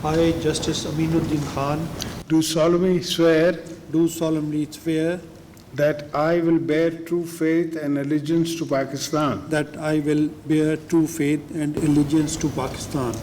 I, Justice Aminuddin Khan, do solemnly swear that I will bear true faith and allegiance to Pakistan, that I will bear true faith and allegiance to Pakistan.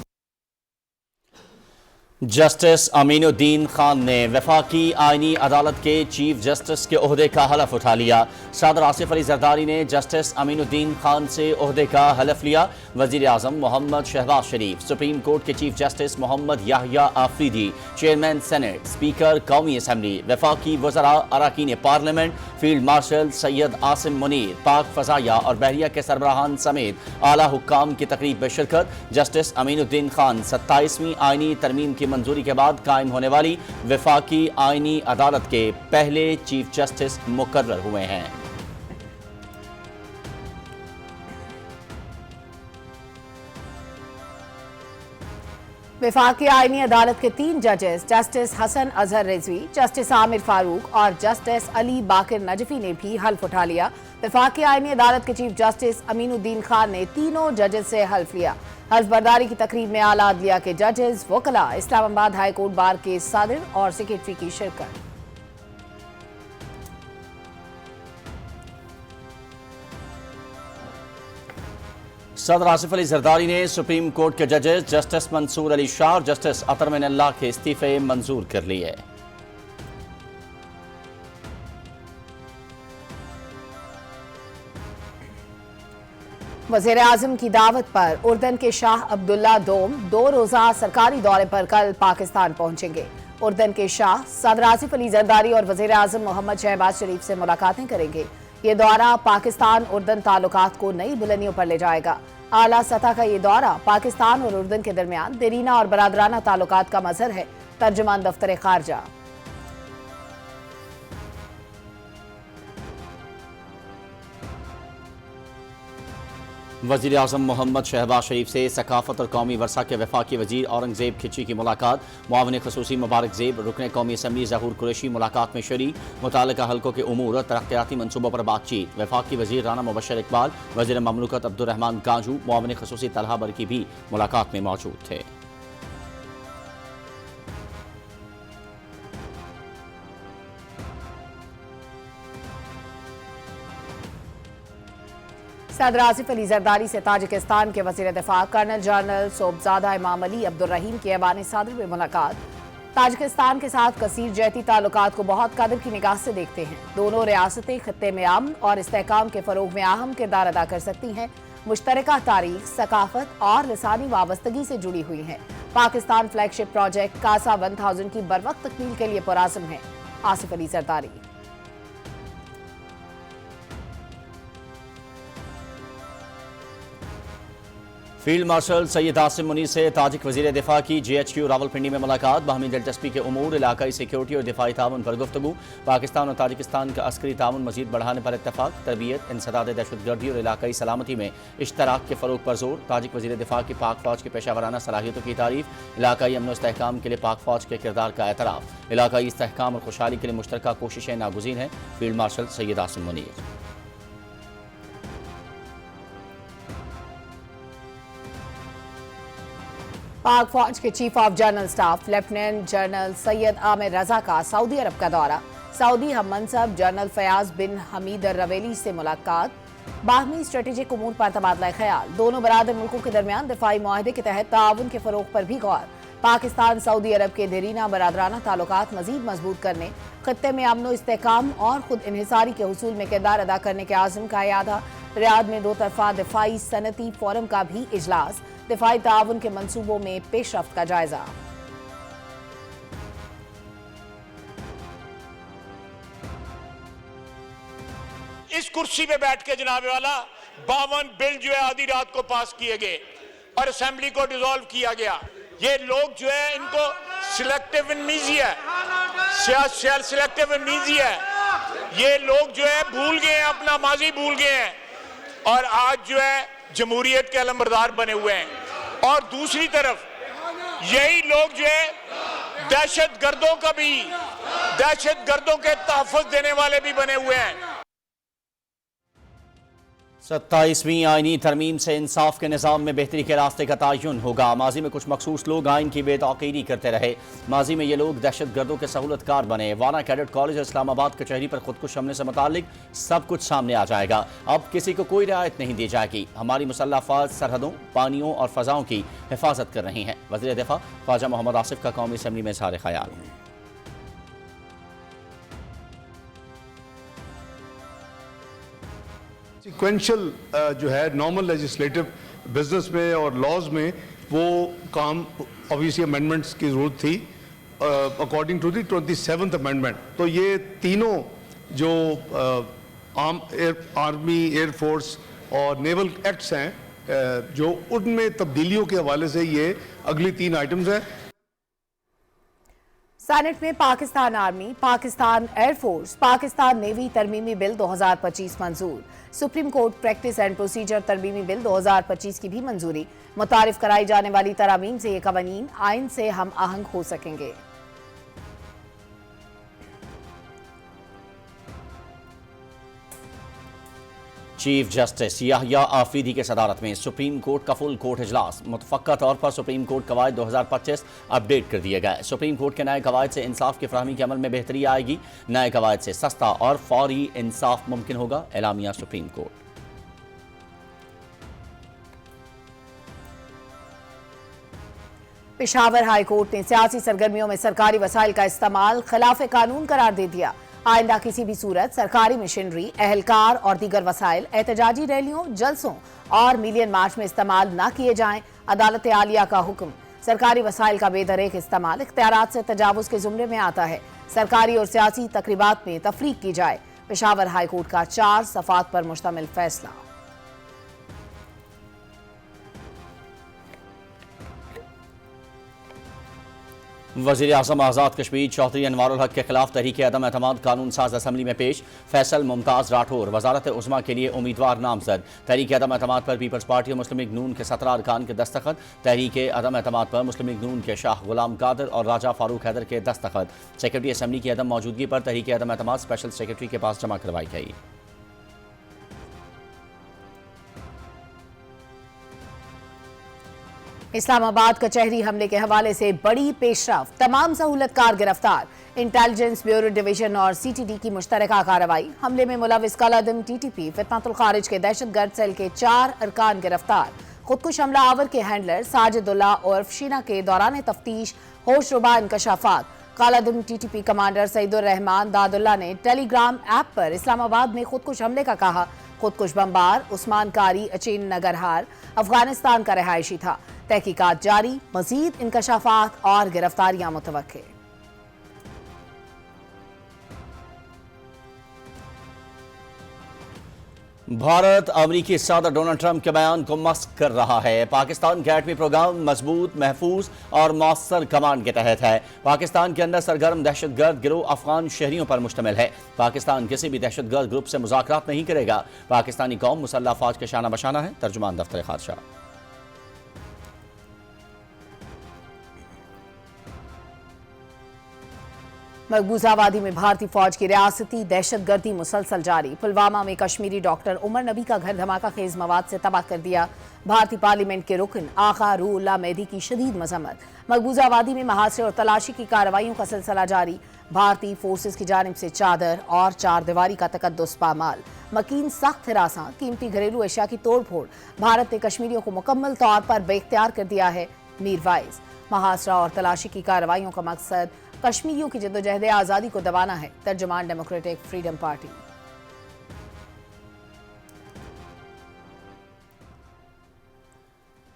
Justice Aminuddin Khan نے وفاقی آئینی عدالت کے chief justice کے عہدے کا حلف اٹھا لیا۔ صدر آصف علی زرداری نے جسٹس امین الدین خان سے عہدے کا حلف لیا۔ وزیر اعظم محمد شہباز شریف، سپریم کورٹ کے چیف جسٹس محمد یحییٰ آفریدی، چیئرمین سینٹ، اسپیکر قومی اسمبلی، وفاقی وزراء، اراکین parliament, field marshal Syed Asim Munir, پاک فضائیہ اور بحریہ کے سربراہان سمیت اعلیٰ حکام کی تقریب میں شرکت۔ جسٹس امین الدین خان 27ویں آئینی ترمیم کی منظوری کے بعد قائم ہونے والی وفاقی آئینی عدالت کے پہلے چیف جسٹس مقرر ہوئے ہیں۔ وفاقی آئینی عدالت کے 3 ججز جسٹس حسن اظہر رضوی، جسٹس عامر فاروق اور جسٹس علی باقر نجفی نے بھی حلف اٹھا لیا۔ وفاقی آئینی عدالت کے chief justice Aminuddin Khan نے تینوں ججز سے حلف لیا۔ حلف برداری کی تقریب میں اعلیٰ عدلیہ کے ججز، وکلاء، اسلام آباد ہائی کورٹ بار کے صدر اور سیکریٹری کی شرکت۔ صدر آصف علی زرداری نے سپریم کورٹ کے ججز جسٹس منصور علی شاہ اور جسٹس اطہر من اللہ کے استعفے منظور کر لیے۔ وزیر اعظم کی دعوت پر اردن کے شاہ عبداللہ دوم 2 روزہ سرکاری دورے پر کل پاکستان پہنچیں گے۔ اردن کے شاہ صدر آصف علی زرداری اور وزیر اعظم محمد شہباز شریف سے ملاقاتیں کریں گے۔ یہ دورہ پاکستان اردن تعلقات کو نئی بلندیوں پر لے جائے گا۔ اعلیٰ سطح کا یہ دورہ پاکستان اور اردن کے درمیان دیرینہ اور برادرانہ تعلقات کا مظہر ہے۔ ترجمان دفتر خارجہ۔ وزیر اعظم محمد شہباز شریف سے ثقافت اور قومی ورثہ کے وفاقی وزیر اورنگ زیب کھچی کی ملاقات۔ معاون خصوصی مبارک زیب، رکن قومی اسمبلی ظہور قریشی ملاقات میں شریک۔ متعلقہ حلقوں کے امور اور ترقیاتی منصوبوں پر بات چیت۔ وفاقی وزیر رانا مبشر اقبال، وزیر مملکت عبدالرحمان گانجو، معاون خصوصی طلحہ برقی بھی ملاقات میں موجود تھے۔ صدر آصف علی زرداری سے تاجکستان کے وزیر دفاع کرنل جنرل صوبزادہ امام علی عبدالرحیم کی ایوان صدر میں ملاقات۔ تاجکستان کے ساتھ کثیر جہتی تعلقات کو بہت قدر کی نگاہ سے دیکھتے ہیں۔ دونوں ریاستیں خطے میں امن اور استحکام کے فروغ میں اہم کردار ادا کر سکتی ہیں۔ مشترکہ تاریخ، ثقافت اور لسانی وابستگی سے جڑی ہوئی ہیں۔ پاکستان فلیگ شپ پروجیکٹ کاسا 1000 کی بروقت تکمیل کے لیے پرعزم ہے۔ آصف علی زرداری۔ فیلڈ مارشل سید عاصم منیر سے تاجک وزیر دفاع کی GHQ راولپنڈی میں ملاقات۔ باہمی دلچسپی کے امور، علاقائی سیکیورٹی اور دفاعی تعاون پر گفتگو۔ پاکستان اور تاجکستان کا عسکری تعاون مزید بڑھانے پر اتفاق۔ تربیت، انسداد دہشت گردی اور علاقائی سلامتی میں اشتراک کے فروغ پر زور۔ تاجک وزیر دفاع کی پاک فوج کی پیشہ ورانہ صلاحیتوں کی تعریف۔ علاقائی امن و استحکام کے لیے پاک فوج کے کردار کا اعتراف۔ علاقائی استحکام اور خوشحالی کے لیے مشترکہ کوششیں ناگزیر ہیں۔ Field marshal Syed Asim Munir. پاک فوج کے chief of general staff lieutenant general Syed Amir Raza کا سعودی عرب کا دورہ۔ سعودی ہم منصب جنرل فیاض بن حمید الرویلی سے ملاقات۔ باہمی اسٹریٹجک امور پر تبادلہ خیال۔ دونوں برادر ملکوں کے درمیان دفاعی معاہدے کے تحت تعاون کے فروغ پر بھی غور۔ پاکستان سعودی عرب کے دیرینہ برادرانہ تعلقات مزید مضبوط کرنے، خطے میں امن و استحکام اور خود انحصاری کے حصول میں کردار ادا کرنے کے عزم کا اعادہ۔ ریاض میں 2 طرفہ دفاعی صنعتی فورم کا بھی اجلاس۔ دفاعی تعاون کے منصوبوں میں پیش رفت کا جائزہ۔ اس کرسی پہ بیٹھ کے جناب والا 52 بل جو ہے آدھی رات کو پاس کیے گئے اور اسمبلی کو ڈیزولو کیا گیا۔ یہ لوگ جو ہے ان کو سلیکٹیو امنیزیا ہے، سلیکٹیو امنیزیا ہے۔ یہ لوگ جو ہے بھول گئے ہیں، اپنا ماضی بھول گئے ہیں اور آج جو ہے جمہوریت کے علمبردار بنے ہوئے ہیں۔ اور دوسری طرف یہی لوگ جو ہے دہشت گردوں کا بھی، دہشت گردوں کے تحفظ دینے والے بھی بنے ہوئے ہیں۔ 27वीं आईनी तरमीम से इंसाफ के निज़ाम में बेहतरी के रास्ते का तयन होगा। माजी में कुछ मखसूस लोग आइन की बेतौकीरी करते रहे। माजी में ये लोग दहशत गर्दों के सहूलतकार बने। वाना कैडेट कॉलेज इस्लामाबाद कचहरी पर खुदकुश हमले से मुतालिक सब कुछ सामने आ जाएगा। अब किसी को कोई रियायत नहीं दी जाएगी। हमारी मुसल्लह अफवाज सरहदों, पानियों और फ़ज़ाओं की हिफाजत कर रही हैं। वज़ीर दिफ़ा ख्वाजा मोहम्मद आसिफ का कौमी असम्बली में इज़हार ख़याल। सीक्वेंशियल जो है नॉर्मल लेजिस्लेटिव बिजनेस में और लॉज में वो काम ऑब्वियसली अमेंडमेंट्स की ज़रूरत थी according to the 27th amendment. तो ये तीनों जो आर्मी, एयरफोर्स और नेवल एक्ट्स हैं जो उनमें तब्दीलियों के हवाले से ये अगली 3 आइटम्स हैं। सेनेट में Pakistan army, Pakistan air force, Pakistan navy तरमीमी बिल 2025 मंजूर। Supreme court practice and procedure तरमीमी बिल 2025 की भी मंजूरी। मुतारिफ कराई जाने वाली तरामीम से ये कवानीन आइन से हम आहंग हो सकेंगे। चीफ जस्टिस याहिया आफरीदी की सदारत में सुप्रीम कोर्ट का फुल कोर्ट इजलास। मुतफ़क्का तौर पर सुप्रीम कोर्ट कवायद 2025 अपडेट कर दिए गए। सुप्रीम कोर्ट के नए कवायद से इंसाफ की फराहमी के अमल में बेहतरी आएगी। नए कवायद से सस्ता और फौरी इंसाफ मुमकिन होगा। एलामिया supreme court. Peshawar high court ने सियासी सरगर्मियों में सरकारी वसाइल का इस्तेमाल खिलाफ कानून करार दे दिया। आइंदा किसी भी सूरत सरकारी मशीनरी, अहलकार और दीगर वसाइल एहतजाजी रैलियों, जलसों और मिलियन मार्च में इस्तेमाल न किए जाएं। अदालत आलिया का हुक्म। सरकारी वसाइल का बेदरेक इस्तेमाल इख्तियारात से तजावुज के जुमरे में आता है। सरकारी और सियासी तकरीबात में तफरीक की जाए। पेशावर हाई कोर्ट का 4 सफ़ात पर मुश्तमिल फैसला। वज़ीर आज़म आज़ाद कश्मीर चौधरी अनवारुल हक के खिलाफ तहरीक अदम एतमाद कानून साज असम्बली में पेश। फैसल मुमताज़ राठौर वज़ारत उज़्मा के लिए उम्मीदवार नामजद। तहरीक अदम एतमाद पर पीपल्स पार्टी और मुस्लिम लीग नून के 17 अरकान के दस्तखत। तहरीक अदम एतमाद पर मुस्लिम लीग नून के शाह गुलाम कादर और राजा फारूक हैदर के दस्तखत। सेक्रेटरी असम्बली की अदम मौजूदगी पर तहरीक अदम एतमाद स्पेशल सेक्रेटरी के पास जमा करवाई गई। इस्लामाबाद कचहरी हमले के हवाले से बड़ी पेशरफ। तमाम सहूलतकार गिरफ्तार। इंटेलिजेंस ब्यूरो डिवीजन और सीटीडी की मुश्तरका कार्रवाई। हमले में मुलविस कालादम टीटीपी फितनतुल खारिज के दहशतगर्द सेल के 4 अरकान गिरफ्तार। खुदकुश हमला आवर के हैंडलर साजिदुल्ला और शीना के दौरान तफ्तीश होशरुबा इंकशाफात। कालादम टीटीपी कमांडर सईदुर रहमान दादुल्ला ने टेलीग्राम ऐप पर इस्लामाबाद में खुदकुश हमले का कहा। खुदकुश बमबार उस्मान कारी अचीन नगरहार अफगानिस्तान का रहायशी था। तहकीकात जारी। मजीद इंकशाफात और गिरफ्तारियां मुतवक्के। भारत अमरीकी सदर डोनाल्ड ट्रंप के बयान को मस्क कर रहा है। पाकिस्तान का एटमी प्रोग्राम मजबूत, महफूज और मौसर कमांड के तहत है। पाकिस्तान के अंदर सरगर्म दहशतगर्द गिरोह अफगान शहरियों पर मुश्तमिल है। पाकिस्तान किसी भी दहशतगर्द ग्रुप से मुज़ाकरात नहीं करेगा। पाकिस्तानी कौम मुसल्लह अफवाज के शाना बशाना है। तर्जुमान दफ्तर खादशा। मकबूजा वादी में भारतीय फौज की रियासती दहशतगर्दी मुसलसल जारी। पुलवामा में कश्मीरी डॉक्टर उमर नबी का घर धमाका खेज मवाद से तबाह कर दिया। भारतीय पार्लियामेंट के रुकन आका रूहुल्लाह मेहदी की शदीद मजम्मत। मकबूजा वादी में महासरे और तलाशी की कार्रवाइयों का सिलसिला जारी। भारतीय फोर्सेस की जानिब से चादर और 4 दीवारी का तकद्दुस पामाल। मकीन सख्त हिरासा, कीमती घरेलू अशिया की तोड़ फोड़। भारत ने कश्मीरियों को मुकम्मल तौर पर बेख्तियार कर दिया है। मीरवाइज। महासरा और तलाशी की कार्रवाइयों का मकसद कश्मीरियों की जद्दोजहद आज़ादी को दबाना है। तर्जुमान डेमोक्रेटिक फ्रीडम पार्टी।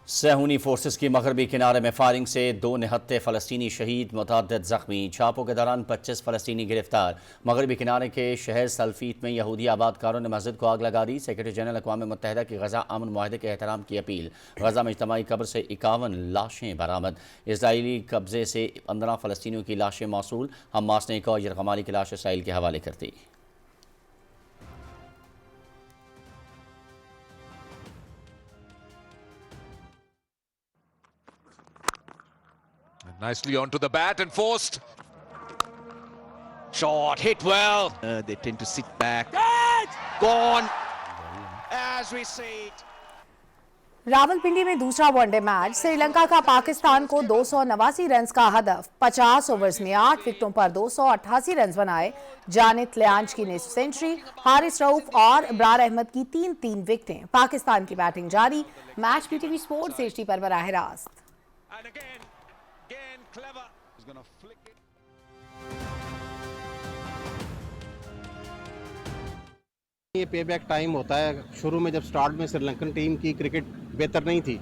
सहूनी फोर्सेस की मगरबी किनारे में फायरिंग से 2 निहत्ते फ़लस्तीनी शहीद, मुतअद्दिद ज़ख्मी। छापों के दौरान 25 फ़लस्तीनी गिरफ्तार। मगरबी किनारे के शहर सल्फीट में यहूदी आबादकारों ने मस्जिद को आग लगा दी। सेक्रेटरी जनरल अक़वाम मुत्तहिदा की गज़ा अमन मुआहदे के एहतराम की अपील। गज़ा में इज्तमाई कब्र से 51 लाशें बरामद। इसराइली कब्जे से 15 फ़लस्तीनियों की लाशें मौसूल। हमास ने एक और यरगमाली की लाश इसराइल के हवाले कर दी। Nicely onto the bat and forced. Shot hit well. They tend to sit back. Gone. as we see. Rawalpindi में दूसरा वनडे मैच श्रीलंका का पाकिस्तान को 289 रन का हदफ 50 ओवर्स में 8 विकेटों पर 288 रन बनाए। जानित लियांज की निस्फ सेंचुरी, हारिस रऊफ और इब्रार अहमद की 3-3 विकेटें। पाकिस्तान की बैटिंग जारी। मैच पीटीवी स्पोर्ट्स एचडी पर बराह रास्त। And again clever. He's going to flick it. ये पे बैक टाइम होता है। शुरू में जब स्टार्ट में श्रीलंकन टीम की क्रिकेट बेहतर नहीं थी,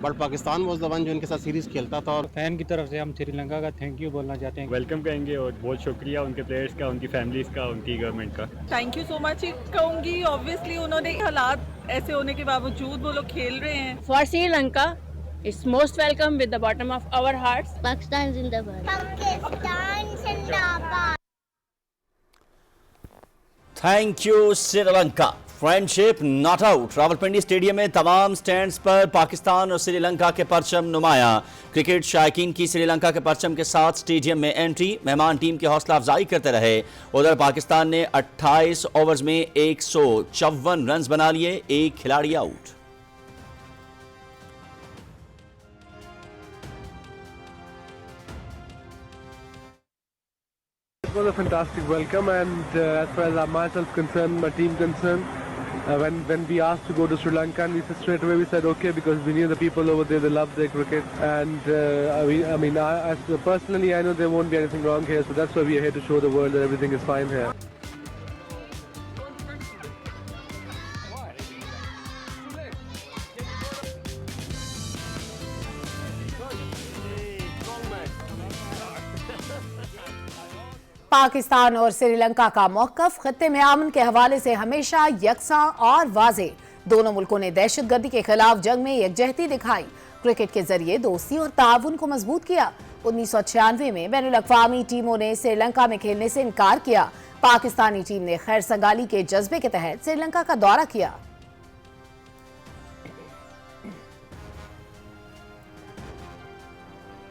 but Pakistan was the one जो इनके साथ सीरीज खेलता था। और फैन की तरफ से हम श्रीलंका का थैंक यू बोलना चाहते हैं। वेलकम कहेंगे और बहुत शुक्रिया उनके प्लेयर्स का, उनकी फैमिलीज का, उनकी गवर्नमेंट का। थैंक यू सो मच ही कहूँगी। ऑब्वियसली उन्होंने हालात ऐसे होने के बावजूद वो लोग खेल रहे हैं। For Sri Lanka it's most welcome with the bottom of our hearts. Pakistan जिंदाबाद। पाकिस्तान जिंदाबाद। Thank you Sri Lanka. Friendship not out. Rawalpindi stadium में तमाम स्टैंड्स पर पाकिस्तान और श्रीलंका के परचम नुमाया। क्रिकेट शायकीन की श्रीलंका के परचम के साथ स्टेडियम में एंट्री। मेहमान टीम की हौसला अफजाई करते रहे। उधर पाकिस्तान ने 28 ओवर्स में 154 रन बना लिए, एक खिलाड़ी out. It was a fantastic welcome, and as far as myself concerned, my team concerned, when we asked to go to Sri Lanka, and we said straight away, we said okay, because we knew the people over there, they love their cricket, and personally, I know there won't be anything wrong here, so that's why we are here to show the world that everything is fine here. Pakistan और श्रीलंका का मौक़िफ़ खित्ते में अमन के हवाले से हमेशा यकसां और वाज़े। दोनों मुल्कों ने दहशतगर्दी के खिलाफ जंग में यकजहती दिखाई, क्रिकेट के जरिए दोस्ती और ताउन को मजबूत किया। 1996 में बैनुल-अक़वामी टीमों ने श्रीलंका में खेलने से इनकार किया। पाकिस्तानी टीम ने खैर संगाली के जज्बे के तहत श्रीलंका का दौरा किया।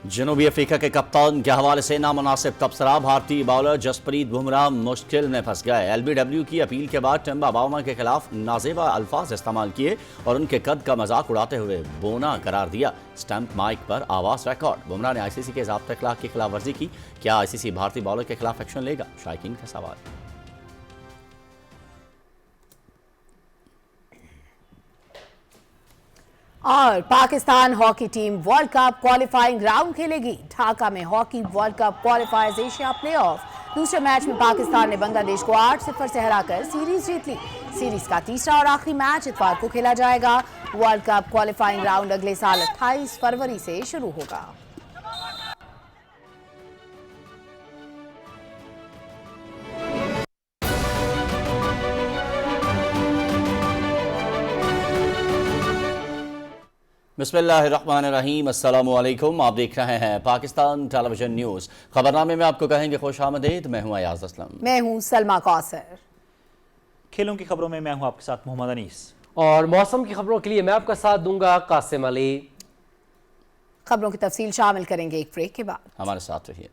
जनूबी अफ्रीका के कप्तान के हवाले से नामुनासिब तबसरा। भारतीय बॉलर जसप्रीत बुमराह मुश्किल में फंस गए। एलबीडब्ल्यू की अपील के बाद टिम्बा बाउमा के खिलाफ नाजेबा अल्फाज इस्तेमाल किए और उनके कद का मजाक उड़ाते हुए बोना करार दिया। स्टंप माइक पर आवाज रिकॉर्ड। बुमराह ने आईसीसी के ज़ाब्ता अखलाक की खिलाफ वर्जी की। क्या आईसीसी भारतीय बॉलर के खिलाफ एक्शन लेगा? शायकीन का सवाल। और Pakistan hockey team world cup qualifying round खेलेगी। ढाका में hockey world cup क्वालिफायर्स Asia playoff. दूसरे मैच में पाकिस्तान ने बांग्लादेश को 8-0 से हराकर सीरीज जीत ली। सीरीज का तीसरा और आखिरी मैच इतवार को खेला जाएगा। वर्ल्ड कप क्वालिफाइंग राउंड अगले साल 28 फरवरी से शुरू होगा। बिस्मिल्लाहिर्रहमानिर्रहीम। अस्सलामु अलैकुम। आप देख रहे हैं पाकिस्तान टेलीविजन न्यूज़। खबरनामे में आपको कहेंगे खुशामदीद। मैं हूं अयाज असलम। मैं हूं सलमा कौसर। खेलों की खबरों में मैं हूं आपके साथ मोहम्मद अनीस, और मौसम की खबरों के लिए मैं आपका साथ दूंगा कासिम अली। खबरों की तफसील शामिल करेंगे एक ब्रेक के बाद। हमारे साथ रहिए।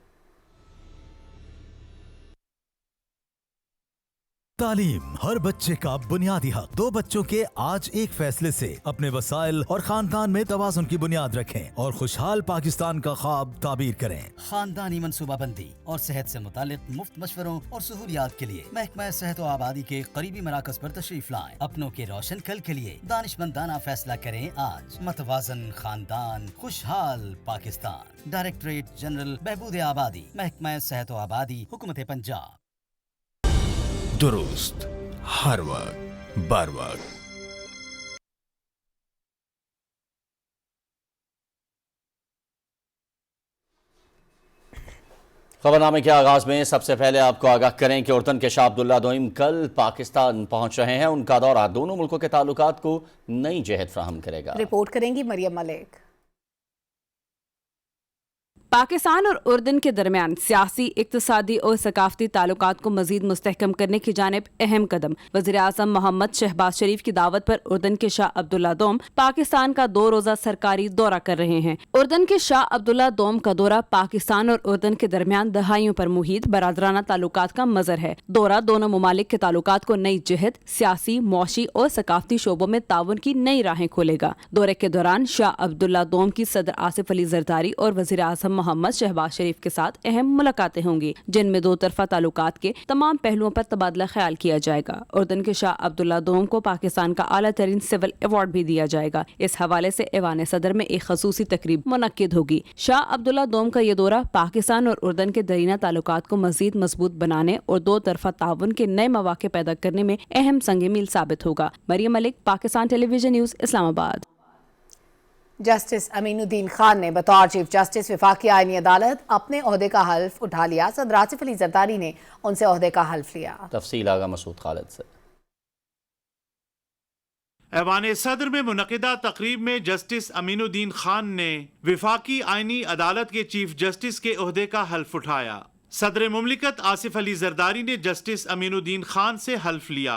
तालीम हर बच्चे का बुनियादी हक। 2 बच्चों के आज एक फैसले से अपने वसाइल और खानदान में तवाज़ुन की बुनियाद रखें और खुशहाल पाकिस्तान का ख्वाब ताबीर करें। खानदानी मनसूबाबंदी और सेहत से मुतालिक मुफ्त मशवरों और सहूलियात के लिए महकमा सेहत और आबादी के करीबी मराकज पर तशरीफ लाएं। अपनों के रोशन कल के लिए दानिशमंदाना फैसला करें आज। मतवाजन खानदान, खुशहाल पाकिस्तान। डायरेक्टरेट जनरल बहबूद आबादी, महकमा सेहत और आबादी, हुकूमत पंजाब। दुरुस्त हर वक्त बर वक्त। खबरनामे के आगाज में सबसे पहले आपको आगाह करें कि उर्दन के शाह अब्दुल्ला दोइम कल पाकिस्तान पहुंच रहे हैं। उनका दौरा दोनों मुल्कों के ताल्लुकात को नई जहत फ्राहम करेगा। रिपोर्ट करेंगी मरियम मलिक। पाकिस्तान और उर्दन के दरमियान सियासी, इक्तिसादी और सकाफती ताल्लुकात को मजीद मुस्तहकम करने की जानिब अहम कदम। वज़ीर-ए-आज़म मोहम्मद शहबाज शरीफ की दावत पर उर्दन के शाह अब्दुल्ला दोम पाकिस्तान का 2 रोज़ा सरकारी दौरा कर रहे हैं। उर्दन के शाह अब्दुल्ला दोम का दौरा पाकिस्तान और उर्दन के दरमियान दहाइयों पर मुहित बरादराना ताल्लुकात का मज़र है। दौरा दोनों ममालिक के ताल्लुकात को नई जहत, सियासी, मुआशी और सकाफती शोबों में ताउन की नई राहें खोलेगा। दौरे के दौरान शाह अब्दुल्ला दोम की सदर आसिफ अली जरदारी और वज़ीर-ए-आज़म मोहम्मद शहबाज शरीफ के साथ अहम मुलाकातें होंगी, जिनमें 2 तरफा ताल्लुकात के तमाम पहलुओं पर तबादला ख्याल किया जाएगा। उर्दन के शाह अब्दुल्ला दोम को पाकिस्तान का आला तरीन सिविल अवार्ड भी दिया जाएगा। इस हवाले से ऐवान सदर में एक खसूसी तकरीब मुनक्किद होगी। शाह अब्दुल्ला दोम का ये दौरा पाकिस्तान और उर्दन के दरीना ताल्लुकात को मजीद मजबूत बनाने और 2 तरफा ताउन के नए मौके पैदा करने में अहम संग मील साबित होगा। Maryam Malik, Pakistan television news, Islamabad. Justice Aminuddin Khan ने बतौर चीफ जस्टिस वफाकी आईनी अदालत अपने ओहदे का हल्फ उठा लिया। सदर आसिफ अली जरदारी ने उनसे ओहदे का हल्फ लिया। तफसील आगा मसूद खालिद से। ऐवान सदर में मुनक़िदा तकरीब में जस्टिस अमीनुद्दीन खान ने वफाकी आईनी अदालत के चीफ जस्टिस के ओहदे का हल्फ उठाया। सदर मुमलिकत आसिफ अली जरदारी ने जस्टिस अमीनुद्दीन खान से हल्फ लिया।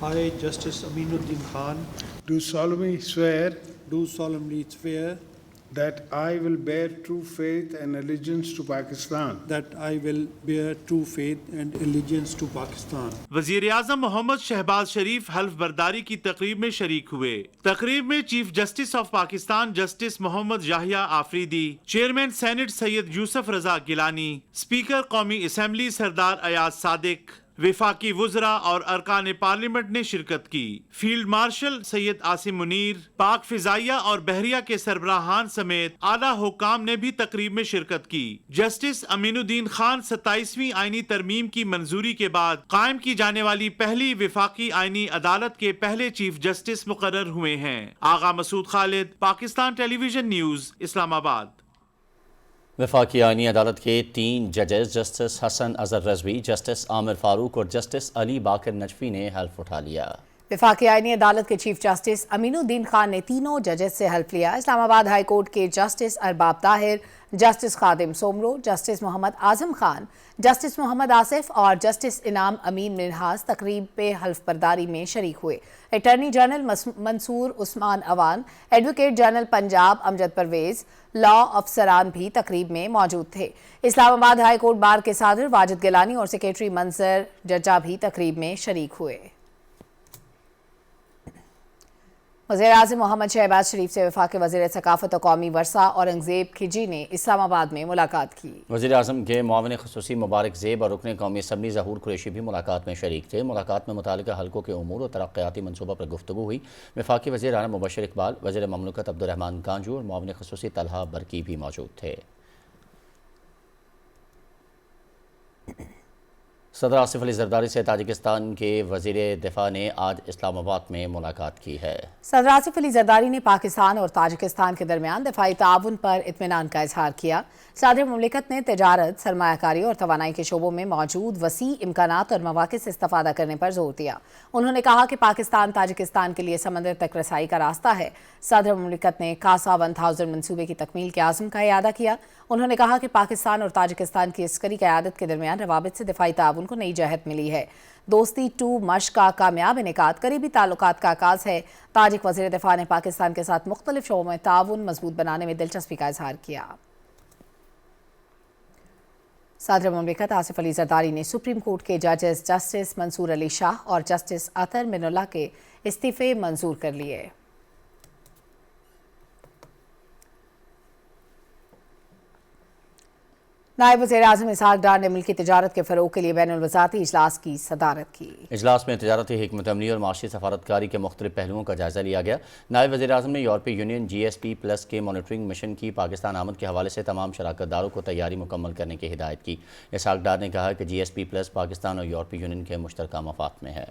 I, Justice Aminuddin Khan, do solemnly swear that I will bear true faith and allegiance to Pakistan. that I will bear true faith and allegiance to Pakistan. वज़ीर-ए-आज़म मोहम्मद शहबाज शरीफ हल्फ बर्दारी की तकरीब में शरीक हुए। तकरीब में chief justice of Pakistan justice Mohammad Yahya Afridi, chairman senate Syed Yousuf Raza Gilani, speaker कौमी assembly Sardar Ayaz Sadiq, विफाकी वुज़रा और अरकान पार्लियामेंट ने शिरकत की। फील्ड मार्शल सैयद आसिम मुनीर, पाक फिजाइया और बहरिया के सरबराहान समेत आला हुकाम ने भी तकरीब में शिरकत की। जस्टिस अमीनुद्दीन खान 27वीं आईनी तरमीम की मंजूरी के बाद कायम की जाने वाली पहली विफाकी आईनी अदालत के पहले चीफ जस्टिस मुकर्रर हुए हैं। आगा मसूद खालिद, पाकिस्तान टेलीविजन न्यूज़, इस्लामाबाद। वफाकी आईनी अदालत के 3 जजेस जस्टिस हसन अजहर रजवी, जस्टिस आमिर फारूक और जस्टिस अली बाकर नजफी ने हल्फ उठा लिया। वफाकी आईनी अदालत के चीफ जस्टिस अमीनुद्दीन खान ने तीनों जजेस से हल्फ लिया। इस्लामाबाद हाई कोर्ट के जस्टिस अरबाब ताहिर, जस्टिस खादिम सोमरो, जस्टिस मोहम्मद आजम खान, जस्टिस मोहम्मद आसिफ और जस्टिस इनाम अमीन मिनहास तकरीब पे हल्फ बर्दारी में शरीक हुए। Attorney general Mansoor Usman Awan, advocate general Punjab Amjad Pervez, law अफसरान भी तकरीब में मौजूद थे। इस्लामाबाद हाई कोर्ट बार के सदर वाजिद गिलानी और सेक्रेटरी मंजर जज्जा भी तकरीब में शरीक हुए। वज़ीर-ए-आज़म मोहम्मद शहबाज शरीफ से वफाकी वज़ीर सकाफत और कौमी वर्सा औरंगज़ेब खिजी ने इस्लामाबाद में मुलाकात की। वज़ीर-ए-आज़म के मुआविन ख़ुसूसी मुबारक ज़ेब और रुकन कौमी असम्बली ज़हूर कुरैशी भी मुलाकात में शरीक थे। मुलाकात में मुतालिका हल्कों के उमूर और तरक्याती मनसूबा पर गुफ्तगू हुई। वफाकी वज़ीर आला मुबशर इकबाल, वज़ीर ममलकत अब्दुर्रहमान कांजू और मुआविन ख़ुसूसी तलहा बरकी भी मौजूद थे। सदर आसिफ अली जरदारी से ताजिकिस्तान के वज़ीर दिफा ने आज इस्लामाबाद में मुलाकात की है। सदर आसिफ अली जरदारी ने पाकिस्तान और ताजिकिस्तान के दरमियान दिफाई ताउन पर इत्मीनान का इजहार किया। सदर मुमलिकत ने तिजारत, सरमायाकारी और तवानाई के शोबों में मौजूद वसी इम्कानात और मौक़े से इस्तेफ़ादा करने पर जोर दिया। उन्होंने कहा कि पाकिस्तान ताजिकिस्तान के लिए समंदर तक रसाई का रास्ता है। सदर मुमलिकत ने कासा 1000 मनसूबे की तकमील के आज़म का इयादा किया। उन्होंने कहा कि पाकिस्तान और ताजिकिस्तान की अस्करी क़यादत के दरमियान रवाबित से दिफाई ताउन को नई जहत मिली है। दोस्ती 2 मश्क का कामयाब इनेकाद करीबी ताल्लुकात का आगाज़ है। ताजिक वज़ीर दिफा ने पाकिस्तान के साथ मुख्तलिफ शोबों में ताउन मजबूत बनाने में दिलचस्पी का इजहार किया। सदर मुमलिकत आसिफ अली जरदारी ने सुप्रीम कोर्ट के जजेस जस्टिस मंसूर अली शाह और जस्टिस अतर मिनुल्लाह के इस्तीफ़े मंजूर कर लिए। नायब वज़ीर-ए-आज़म इसहाक डार ने मुल्की तिजारत के फ़रोग़ के लिए बैनुल-वज़ारती इजलास की सदारत की। इजलास में तिजारती हिकमत अमली और माशी सफारतकारी के मुख्तलिफ पहलुओं का जायज़ा लिया गया। नायब वज़ीर-ए-आज़म ने यूरोपीय यूनियन GSP+ के मॉनिटरिंग मिशन की पाकिस्तान आमद के हवाले से तमाम शराकतदारों को तैयारी मुकम्मल करने की हिदायत की। इसहाक डार ने कहा कि GSP+ पाकिस्तान और यूरोपीय यूनियन के मुश्तरका मफाद में है।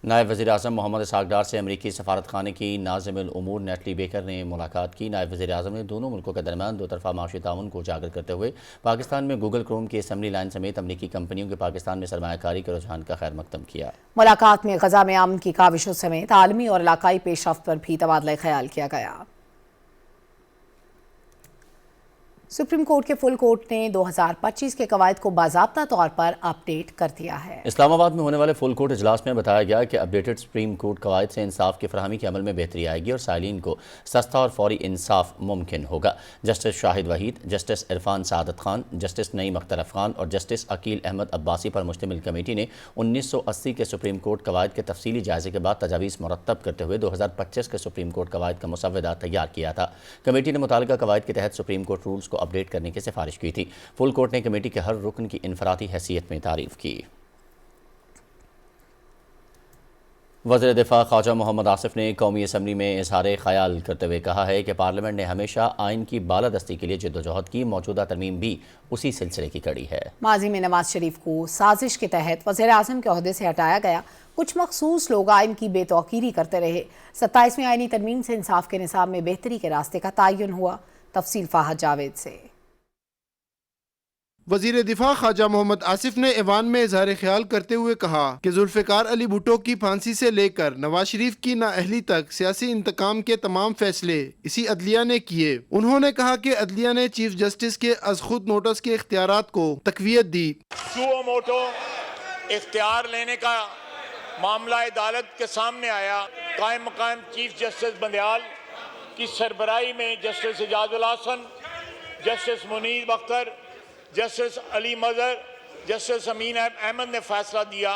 नायब वज़ीर-ए-आज़म मोहम्मद इसहाक डार से अमरीकी सफारत खाने की नाज़िमुल उमूर नेटली बेकर ने मुलाकात की। नायब वज़ीर-ए-आज़म ने दोनों मुल्कों के दरमियान 2 तरफ़ा माशी ताउन को उजागर करते हुए पाकिस्तान में गूगल क्रोम की असेंबली लाइन समेत अमरीकी कंपनियों के पाकिस्तान में सरमायाकारी के रुझान का खैर मकदम किया। मुलाकात में ग़ज़ा में अमन की काविशों समेत आलमी और इलाकाई पेशरफ्त पर भी तबादला ख्याल किया गया। सुप्रीम कोर्ट के फुल कोर्ट ने 2025 के कवायद को बाज़ाब्ता तौर पर अपडेट कर दिया है। इस्लामाबाद में होने वाले फुल कोर्ट इजलास में बताया गया कि अपडेटेड सुप्रीम कोर्ट कवायद से इंसाफ की फराहमी के अमल में बेहतरी आएगी और साइलिन को सस्ता और फौरी इंसाफ मुमकिन होगा। जस्टिस शाहिद वहीद, जस्टिस इरफान सादत खान, जस्टिस नईम अख्तर अफगान और जस्टिस अकील अहमद अब्बासी पर मुश्तमिल कमेटी ने 1980 के सुप्रीम कोर्ट कवायद के तफसीली जायजे के बाद तजावीज़ मुरतब करते हुए 2025 के सुप्रीम कोर्ट कवायद का मुसव्वदा तैयार किया था। कमेटी ने मुतालिका कवायद के तहत सुप्रीम कोर्ट रूल्स को अपडेट करने की सिफारिश की थी। फुल कोर्ट ने कमेटी के हर रुकन की इनफरादी हैसियत में तारीफ की। वज़ीर दिफा ख्वाजा मोहम्मद आसिफ ने कौमी असम्बली में इजहार ख्याल करते हुए कहा है कि पार्लियामेंट ने हमेशा आइन की बालादस्ती के लिए जद्दोजहद की, मौजूदा तरमीम भी उसी सिलसिले की कड़ी है। माजी में नवाज शरीफ को साजिश के तहत वज़ीर आज़म के ओहदे से हटाया गया। कुछ मखसूस लोग आइन की बेतौकीरी करते रहे। 27वीं आइनी तरमीम से इंसाफ के निसाब में बेहतरी के रास्ते का तयन हुआ। तफसील फाहद जावेद से। वज़ीर दिफा ख्वाजा मोहम्मद आसिफ ने ऐवान में इजहार ख्याल करते हुए कहा कि जुल्फ़िकार अली भुट्टो की फांसी से लेकर नवाज शरीफ की नाअहली तक सियासी इंतकाम के तमाम फैसले इसी अदलिया ने किए। उन्होंने कहा कि अदलिया ने चीफ जस्टिस के अज़ खुद नोटिस के इख्तियारात को तक़वियत दी। सुओ मोटो इख्तियार लेने का मामला अदालत के सामने आया। कायम मकाम चीफ जस्टिस बंदयाल की सरबराही में justice Ijazul Hasan, justice Munir Bakhtar, justice Ali Mazhar, justice Amin Ahmed ने फैसला दिया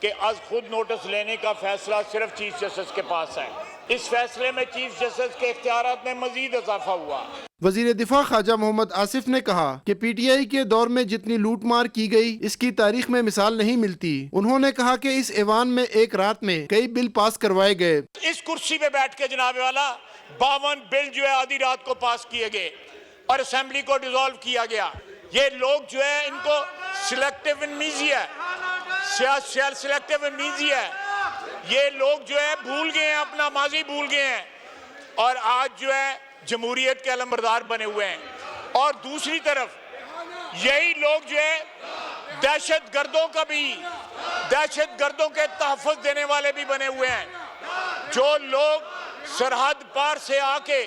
कि अज खुद नोटिस लेने का फैसला सिर्फ चीफ जस्टिस के पास है। इस फैसले में चीफ जस्टिस के इख्तियारात में मजीद इजाफा हुआ। वज़ीर दिफा ख्वाजा मोहम्मद आसिफ ने कहा कि PTI के दौर में जितनी लूट मार की गई इसकी तारीख में मिसाल नहीं मिलती। उन्होंने कहा कि इस ऐवान में एक रात में कई बिल पास करवाए गए। इस कुर्सी पे बैठ के जनाब वाला 52 बिल जो है आधी रात को पास किए गए और असेंबली को डिसॉल्व किया गया। ये लोग जो है इनको सिलेक्टिव एमनीसिया है, सिलेक्टिव एमनीसिया है। ये लोग जो है भूल गए हैं, अपना माजी भूल गए हैं और आज जो है जमहूरियत के अलमबरदार बने हुए हैं। और दूसरी तरफ यही लोग जो है दहशत गर्दों के तहफ़्फ़ुज़ देने वाले भी बने हुए हैं। जो लोग सरहद पार से आके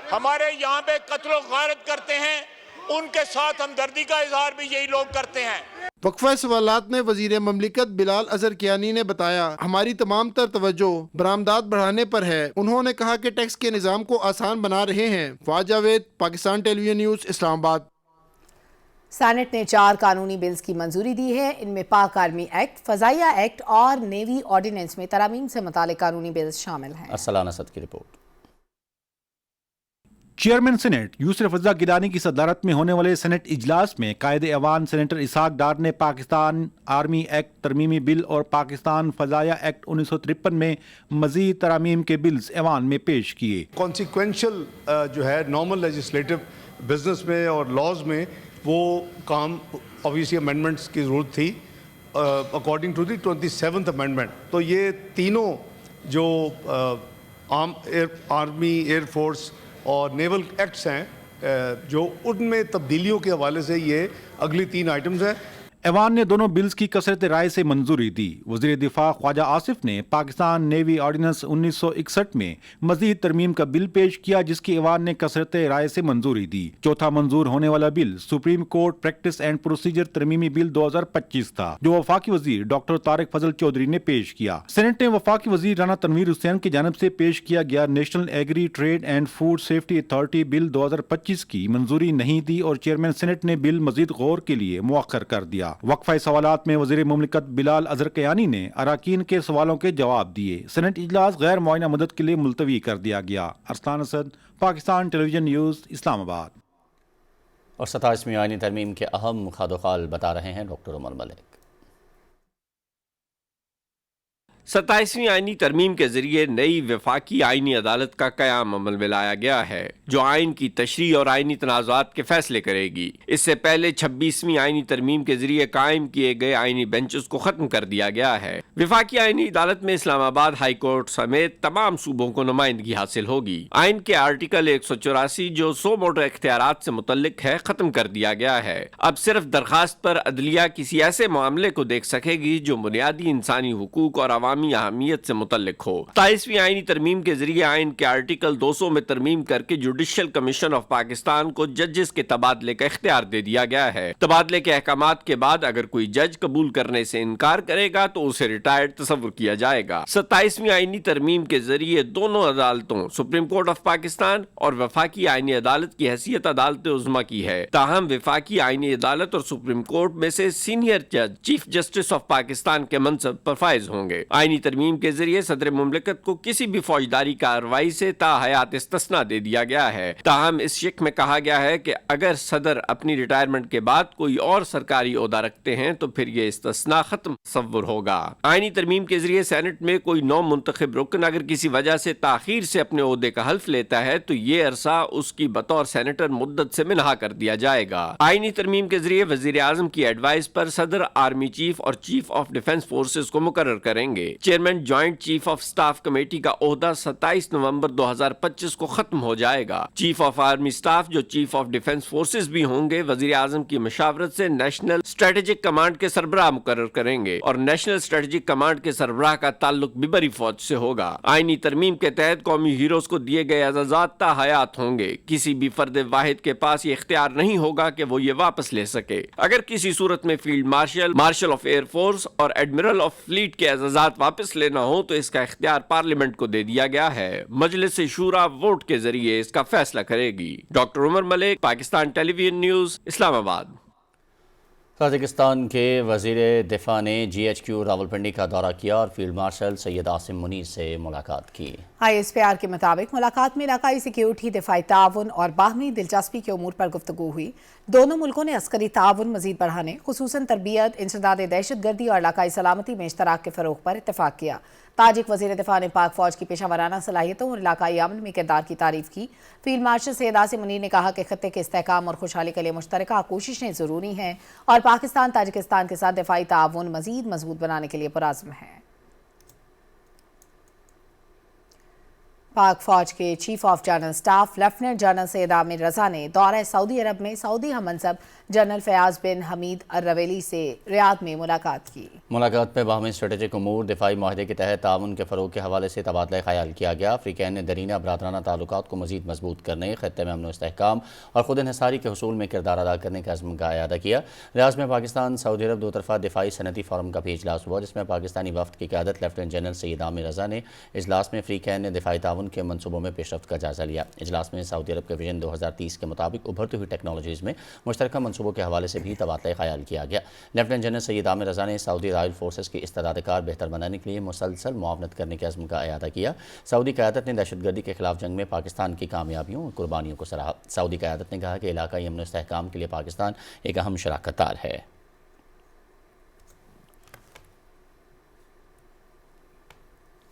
हमारे यहाँ पे कत्ल गारत करते हैं, उनके साथ हमदर्दी का इजहार भी यही लोग करते हैं। वक्फा सवालात में वजीर ममलिकत बिलाल अजहर कियानी ने बताया, हमारी तमाम तर तवज्जो बरामदात बढ़ाने पर है। उन्होंने कहा कि टैक्स के निज़ाम को आसान बना रहे हैं। फाज Javed, Pakistan television news, Islamabad. Senate ने 4 कानूनी बिल्स की मंजूरी दी है। इनमें पाक आर्मी एक्ट, फजाइया एक्ट और नेवी ऑर्डिनेंस में तरमीम से मुतालिक कानूनी बिल्स शामिल हैं। अरसलान असद की रिपोर्ट। चेयरमैन सेनेट यूसुफ रज़ा गिलानी की सदारत में होने वाले सेनेट इजलास में कायदे अवान सेनेटर इसहाक डार ने पाकिस्तान आर्मी एक्ट तरमीमी बिल और पाकिस्तान फजाया एक्ट 1953 में मजीद तरामीम के बिल्स अवान में पेश किए। कॉन्सिक्वेंशल जो है नॉर्मल लेजिस्लेटिव बिजनेस में और लॉज में वो काम ऑब्वियसली अमेंडमेंट्स की ज़रूरत थी according to the 27th amendment. तो ये तीनों जो आर्मी, एयरफोर्स और नेवल एक्ट्स हैं जो उनमें तब्दीलियों के हवाले से ये अगली 3 आइटम्स हैं। ऐवान ने दोनों बिल्स की कसरत राय से मंजूरी दी। वज़ीर दिफा ख्वाजा आसिफ ने पाकिस्तान नेवी ऑर्डिनेंस 1961 में मजीद तरमीम का बिल पेश किया, जिसकी ऐवान ने कसरत राय से मंजूरी दी। चौथा मंजूर होने वाला bill supreme court practice and procedure तरमीमी बिल 2025 था, जो वफाकी वजीर डॉक्टर तारिक फजल चौधरी ने पेश किया। सेनेट ने वफाकी वजीर राना तनवीर हुसैन की जानब से पेश किया गया national agri trade and food safety authority bill 2025 की मंजूरी नहीं दी और चेयरमैन सेनेट ने बिल मजीद गौर के लिए मुअख्खर कर दिया। वक्फा सवालात में वज़ीर मुमलिकत बिलाल अजहर कियानी ने अराकीन के सवालों के जवाब दिए। सेनेट इजलास गैर मुआयना मदद के लिए मुलतवी कर दिया गया। Arsalan Asad, Pakistan television news, Islamabad. और 27वीं आईनी तरमीम के अहम खादोखाल बता रहे हैं डॉक्टर उमर मलिक। 27वीं आइनी तरमीम के जरिए नई वफाकी आइनी अदालत का क़याम अमल में लाया गया है, जो आइन की तशरीह और आइनी तनाज़ात के फैसले करेगी। इससे पहले 26वीं आइनी तरमीम के जरिए कायम किए गए आइनी बेंचेस को ख़त्म कर दिया गया है। वफाकी आइनी अदालत में इस्लामाबाद हाई कोर्ट समेत तमाम सूबों को नुमाइंदगी हासिल होगी। आइन के आर्टिकल 184 जो सो मोटो इख्तियारात से मुतल्लिक है, ख़त्म कर दिया गया है। अब सिर्फ दरखास्त पर अदलिया किसी ऐसे मामले को देख सकेगी जो बुनियादी इंसानी हुकूक और عوامی اہمیت سے متعلق ہو۔ 27ویں آئینی ترمیم کے ذریعے آئین کے آرٹیکل 200 میں ترمیم کر کے جوڈیشل کمیشن آف پاکستان کو ججز کے تبادلے کا اختیار دے دیا گیا ہے۔ تبادلے کے احکامات کے بعد اگر کوئی جج قبول کرنے سے انکار کرے گا تو اسے ریٹائرڈ تصور کیا جائے گا۔ 27ویں آئینی ترمیم کے ذریعے دونوں عدالتوں سپریم کورٹ آف پاکستان اور وفاقی آئینی عدالت کی حیثیت عدالت عظمیٰ کی ہے۔ تاہم وفاقی آئینی عدالت اور سپریم کورٹ میں سے سینئر جج چیف جسٹس آف پاکستان کے منصب پر فائز ہوں گے۔ آئینی ترمیم کے ذریعے صدر مملکت کو کسی بھی فوجداری کارروائی سے تا حیات استثناء دے دیا گیا ہے۔ تاہم اس شق میں کہا گیا ہے کہ اگر صدر اپنی ریٹائرمنٹ کے بعد کوئی اور سرکاری عہدہ رکھتے ہیں تو پھر یہ استثناء ختم تصور ہوگا۔ آئینی ترمیم کے ذریعے سینٹ میں کوئی نو منتخب رکن اگر کسی وجہ سے تاخیر سے اپنے عہدے کا حلف لیتا ہے تو یہ عرصہ اس کی بطور سینیٹر مدت سے منہا کر دیا جائے گا۔ آئینی ترمیم کے ذریعے وزیر اعظم کی ایڈوائز پر صدر آرمی چیف اور چیف آف ڈیفنس فورسز کو مقرر کریں گے۔ Chairman joint chief of staff committee کا عہدہ 27 نومبر 2025 کو ختم ہو جائے گا۔ چیف آف آرمی سٹاف جو چیف آف ڈیفنس فورسز بھی ہوں گے وزیر اعظم کی مشاورت سے نیشنل اسٹریٹجک کمانڈ کے سربراہ مقرر کریں گے اور نیشنل اسٹریٹجک کمانڈ کے سربراہ کا تعلق بھی بری فوج سے ہوگا۔ آئینی ترمیم کے تحت قومی ہیروز کو دیے گئے اعزازات تا حیات ہوں گے۔ کسی بھی فرد واحد کے پاس یہ اختیار نہیں ہوگا کہ وہ یہ واپس لے سکے۔ اگر کسی صورت میں field marshal, martial of air force اور ایڈمرل آف فلیٹ کے اعزازات واپس لینا ہو تو اس کا اختیار پارلیمنٹ کو دے دیا گیا ہے۔ مجلس شورا ووٹ کے ذریعے اس کا فیصلہ کرے گی۔ ڈاکٹر عمر ملک، پاکستان ٹیلی ویژن نیوز، اسلام آباد۔ تاجکستان کے وزیر دفاع نے جی ایچ کیو راولپنڈی کا دورہ کیا اور فیلڈ مارشل سید عاصم منیر سے ملاقات کی۔ ISPR کے مطابق ملاقات میں علاقائی سیکیورٹی، دفاعی تعاون اور باہمی دلچسپی کے امور پر گفتگو ہوئی۔ دونوں ملکوں نے عسکری تعاون مزید بڑھانے، خصوصاً تربیت، انسداد دہشت گردی اور علاقائی سلامتی میں اشتراک کے فروغ پر اتفاق کیا۔ تاجک وزیر دفاع نے پاک فوج کی پیشہ ورانہ صلاحیتوں اور علاقائی امن میں کردار کی تعریف کی۔ فیلڈ مارشل سید عاصم منیر نے کہا کہ خطے کے استحکام اور خوشحالی کے لیے مشترکہ کوششیں ضروری ہیں اور پاکستان تاجکستان کے ساتھ دفاعی تعاون مزید مضبوط بنانے کے لیے پرعزم ہے۔ پاک فوج کے chief of general staff lieutenant general Syed Amir Raza نے دورہ سعودی عرب میں سعودی ہم منصب جنرل فیاض بن حمید الرویلی سے ریاض میں ملاقات کی۔ ملاقات میں باہمی اسٹریٹجک امور، دفاعی معاہدے کے تحت تعاون کے فروغ کے حوالے سے تبادلہ خیال کیا گیا۔ افریقین نے درینہ برادرانہ تعلقات کو مزید مضبوط کرنے، خطے میں امن و استحکام اور خود انحصاری کے حصول میں کردار ادا کرنے کا عزم کا اعادہ کیا۔ ریاض میں پاکستان سعودی عرب دو طرفہ دفاعی صنعتی فورم کا بھی اجلاس ہوا جس میں پاکستانی وفد کی قیادت لیفٹیننٹ جنرل سید عامر رضا نے۔ اجلاس میں افریقین نے دفاعی تعاون کے منصوبوں میں پیش رفت کا جائزہ لیا۔ اجلاس میں سعودی عرب کے ویژن 2030 کے مطابق ابھرتی ہوئی ٹیکنالوجیز میں مشترکہ منصوبوں کے حوالے سے بھی تبادلہ خیال کیا گیا۔ لیفٹیننٹ جنرل سید عامر رضا نے سعودی رائل فورسز کی استعداد کار بہتر بنانے کے لیے مسلسل معاونت کرنے کے عزم کا اعادہ کیا۔ سعودی قیادت نے دہشت گردی کے خلاف جنگ میں پاکستان کی کامیابیوں اور قربانیوں کو سراہا۔ سعودی قیادت نے کہا کہ علاقائی امن و استحکام کے لیے پاکستان ایک اہم شراکت دار ہے۔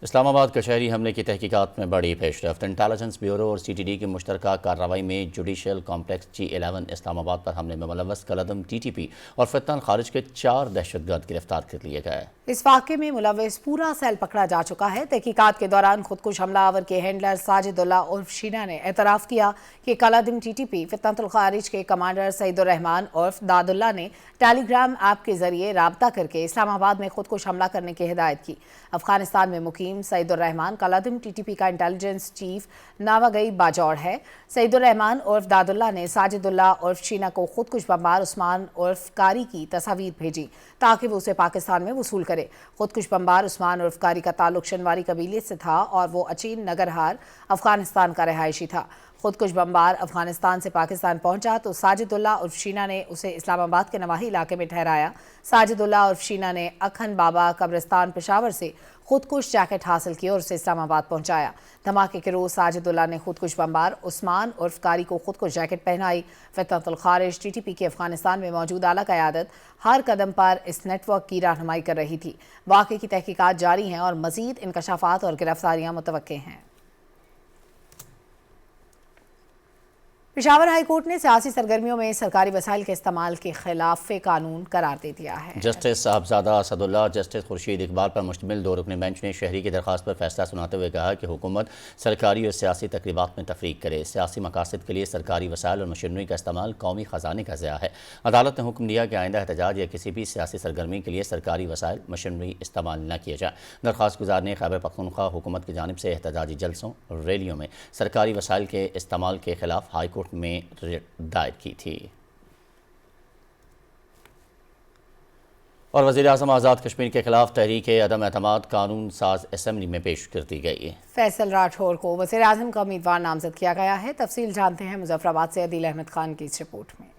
اسلام آباد کچہری حملے کی تحقیقات میں بڑی پیش رفت۔ انٹیلیجنس بیورو اور سی ٹی ڈی کی مشترکہ کارروائی میں جوڈیشل کمپلیکس G11 اسلام آباد پر حملے میں ملوث کالعدم TTP اور فتح الخارج کے 4 دہشت گرد گرفتار کر لیے گئے۔ اس واقعے میں ملوث پورا سیل پکڑا جا چکا ہے۔ تحقیقات کے دوران خودکش حملہ آور کے ہینڈلر ساجد اللہ عرف شینا نے اعتراف کیا کہ کالعدم TTP فتح الخارج کے کمانڈر سعید الرحمان عرف داد اللہ نے ٹیلی گرام ایپ کے ذریعے رابطہ کر کے اسلام آباد میں خودکش حملہ کرنے کی ہدایت کی۔ افغانستان میں مقیم سعید الرحمان کالعدم TTP کا انٹیلیجنس چیف ناواگئی باجوڑ ہے۔ سعید الرحمان عرف داد اللہ نے ساجد اللہ عرف شینا کو خودکش بمبار عثمان عرف کاری کی تصاویر بھیجی تاکہ وہ اسے پاکستان میں وصول کرے۔ خودکش بمبار عثمان عرف کاری کا تعلق شنواری قبیلیت سے تھا اور وہ اچین نگرہار افغانستان کا رہائشی تھا۔ خودکش بمبار افغانستان سے پاکستان پہنچا تو ساجد اللہ عرف شینا نے اسے اسلام آباد کے نواحی علاقے میں ٹھہرایا۔ ساجد اللہ عرف شینا نے اکھن بابا قبرستان پشاور سے خودکش جیکٹ حاصل کی اور اسے اسلام آباد پہنچایا۔ دھماکے کے روز ساجد اللہ نے خودکش بمبار عثمان عرف کاری کو خودکش جیکٹ پہنائی۔ فتح الخارج TTP کی افغانستان میں موجود اعلیٰ قیادت ہر قدم پر اس نیٹ ورک کی رہنمائی کر رہی تھی۔ واقعے کی تحقیقات جاری ہیں اور مزید انکشافات اور گرفتاریاں متوقع ہیں۔ پشاور ہائی کورٹ نے سیاسی سرگرمیوں میں سرکاری وسائل کے استعمال کے خلاف قانون قرار دے دیا ہے۔ جسٹس صاحبزادہ اسد اللہ جسٹس خورشید اقبال پر مشتمل 2 رکنی بینچ نے شہری کی درخواست پر فیصلہ سناتے ہوئے کہا کہ حکومت سرکاری اور سیاسی تقریبات میں تفریق کرے۔ سیاسی مقاصد کے لیے سرکاری وسائل اور مشینری کا استعمال قومی خزانے کا ضیاع ہے۔ عدالت نے حکم دیا کہ آئندہ احتجاج یا کسی بھی سیاسی سرگرمی کے لیے سرکاری وسائل مشینری استعمال نہ کیے جائے۔ درخواست گزار نے خیبر پختونخوا حکومت کی جانب سے احتجاجی جلسوں اور ریلیوں میں سرکاری وسائل کے استعمال کے خلاف ہائی کورٹ میں دائر کی تھی۔ اور وزیر اعظم آزاد کشمیر کے خلاف تحریک عدم اعتماد قانون ساز اسمبلی میں پیش کر دی گئی۔ فیصل راٹھور کو وزیر اعظم کا امیدوار نامزد کیا گیا ہے۔ تفصیل جانتے ہیں مظفر آباد سے عدیل احمد خان کی اس رپورٹ میں۔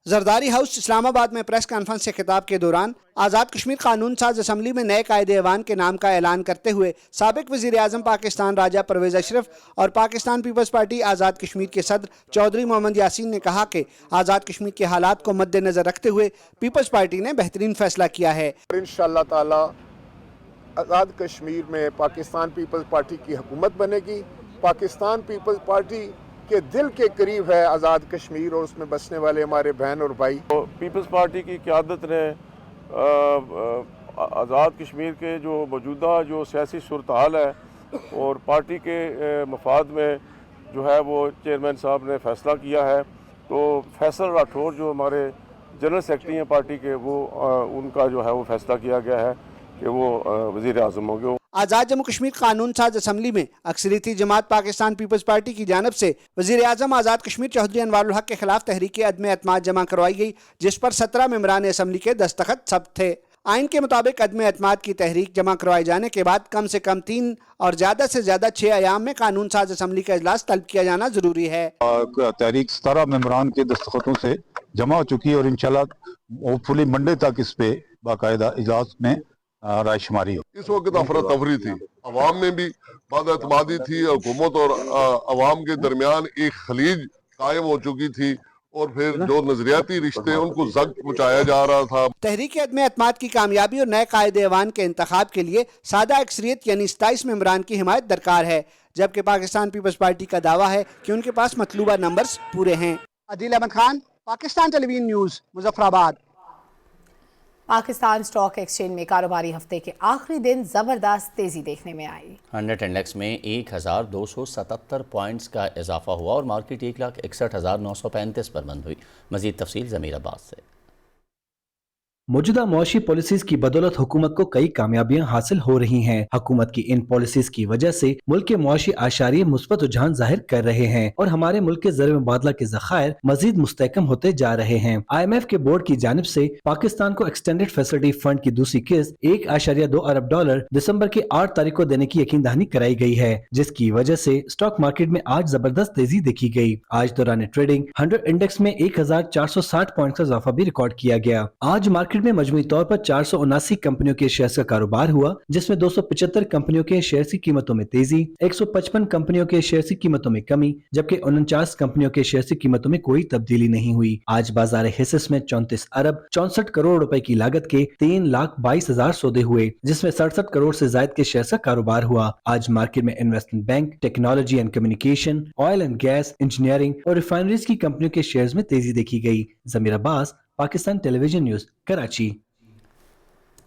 زرداری ہاؤس اسلام آباد میں پریس کانفرنس سے خطاب کے دوران آزاد کشمیر قانون ساز اسمبلی میں نئے قائد ایوان کے نام کا اعلان کرتے ہوئے سابق وزیر اعظم پاکستان راجہ پرویز اشرف اور پاکستان پیپلز پارٹی آزاد کشمیر کے صدر چودھری محمد یاسین نے کہا کہ آزاد کشمیر کے حالات کو مد نظر رکھتے ہوئے پیپلز پارٹی نے بہترین فیصلہ کیا ہے۔ انشاءاللہ تعالی آزاد کشمیر میں پاکستان پیپلز پارٹی کی حکومت بنے گی۔ پاکستان پیپلز پارٹی کے دل کے قریب ہے آزاد کشمیر اور اس میں بسنے والے ہمارے بہن اور بھائی۔ پیپلز پارٹی کی قیادت نے آزاد کشمیر کے جو موجودہ جو سیاسی صورتحال ہے اور پارٹی کے مفاد میں جو ہے وہ چیئرمین صاحب نے فیصلہ کیا ہے، تو فیصل راٹھور جو ہمارے جنرل سیکرٹری ہیں پارٹی کے، وہ ان کا جو ہے وہ فیصلہ کیا گیا ہے کہ وہ وزیر اعظم ہوں گے۔ آزاد جموں کشمیر قانون ساز اسمبلی میں اکثریتی جماعت پاکستان پیپلز پارٹی کی جانب سے وزیر اعظم آزاد کشمیر چودھری انوار الحق کے خلاف تحریک عدم اعتماد جمع کروائی گئی، جس پر 17 ممبران اسمبلی کے دستخط ثبت تھے۔ آئین کے مطابق عدم اعتماد کی تحریک جمع کروائے جانے کے بعد کم سے کم 3 اور زیادہ سے زیادہ 6 ایام میں قانون ساز اسمبلی کا اجلاس طلب کیا جانا ضروری ہے۔ تحریک 17 ممبران کے دستخطوں سے جمع ہو چکی ہے اور انشاءاللہ ہوپ فلی منڈے تک اس پہ باقاعدہ اجلاس میں رائے شماری ہو۔ اس وقت افراتفری تھی، عوام میں بھی بد اعتمادی تھی، حکومت اور عوام کے درمیان ایک خلیج قائم ہو چکی تھی اور پھر جو نظریاتی رشتے ان کو زخم پہنچایا جا رہا تھا۔ تحریک عدم اعتماد کی کامیابی اور نئے قائد ایوان کے انتخاب کے لیے سادہ اکثریت یعنی 27 ممبران کی حمایت درکار ہے، جبکہ پاکستان پیپلز پارٹی کا دعویٰ ہے کہ ان کے پاس مطلوبہ نمبرز پورے ہیں۔ عدیل Ahmad Khan, Pakistan television news, Muzaffar آباد۔ پاکستان اسٹاک ایکسچینج میں کاروباری ہفتے کے آخری دن زبردست تیزی دیکھنے میں آئی۔ 100 انڈیکس میں 1277 پوائنٹس کا اضافہ ہوا اور مارکیٹ 1,61,935 پر بند ہوئی۔ مزید تفصیل ضمیر عباس سے۔ موجودہ معاشی پالیسیز کی بدولت حکومت کو کئی کامیابیاں حاصل ہو رہی ہیں۔ حکومت کی ان پالیسیز کی وجہ سے ملک کے معاشی اعشاریے مثبت رجحان ظاہر کر رہے ہیں اور ہمارے ملک کے زر مبادلہ کے ذخائر مزید مستحکم ہوتے جا رہے ہیں۔ IMF کے بورڈ کی جانب سے پاکستان کو ایکسٹینڈڈ فیسلٹی فنڈ کی دوسری قسط $1.2 ارب دسمبر کی 8 تاریخ کو دینے کی یقین دہانی کرائی گئی ہے، جس کی وجہ سے اسٹاک مارکیٹ میں آج زبردست تیزی دیکھی گئی۔ آج دوران ٹریڈنگ 100 انڈیکس میں 1460 پوائنٹ کا اضافہ بھی ریکارڈ کیا گیا۔ آج مارکیٹ میں مجموعی طور پر 479 کمپنیوں کے شیئرز کا کاروبار ہوا، جس میں 275 کمپنیوں کے شیئرز کی قیمتوں میں تیزی، 155 کمپنیوں کے شیئرز کی قیمتوں میں کمی، جبکہ 49 کمپنیوں کے شیئرز کی قیمتوں میں کوئی تبدیلی نہیں ہوئی۔ آج بازار حصص میں 34 ارب 64 کروڑ روپے کی لاگت کے 3,22,000 سودے ہوئے، جس میں 67 کروڑ سے زائد کے شیئرز کا کاروبار ہوا۔ آج مارکیٹ میں investment bank, technology and communication, oil and gas, engineering اور ریفائنریز کی کمپنیوں کے شیئرز میں تیزی دیکھی گئی۔ Zameer Abbas, Pakistan television news, Karachi.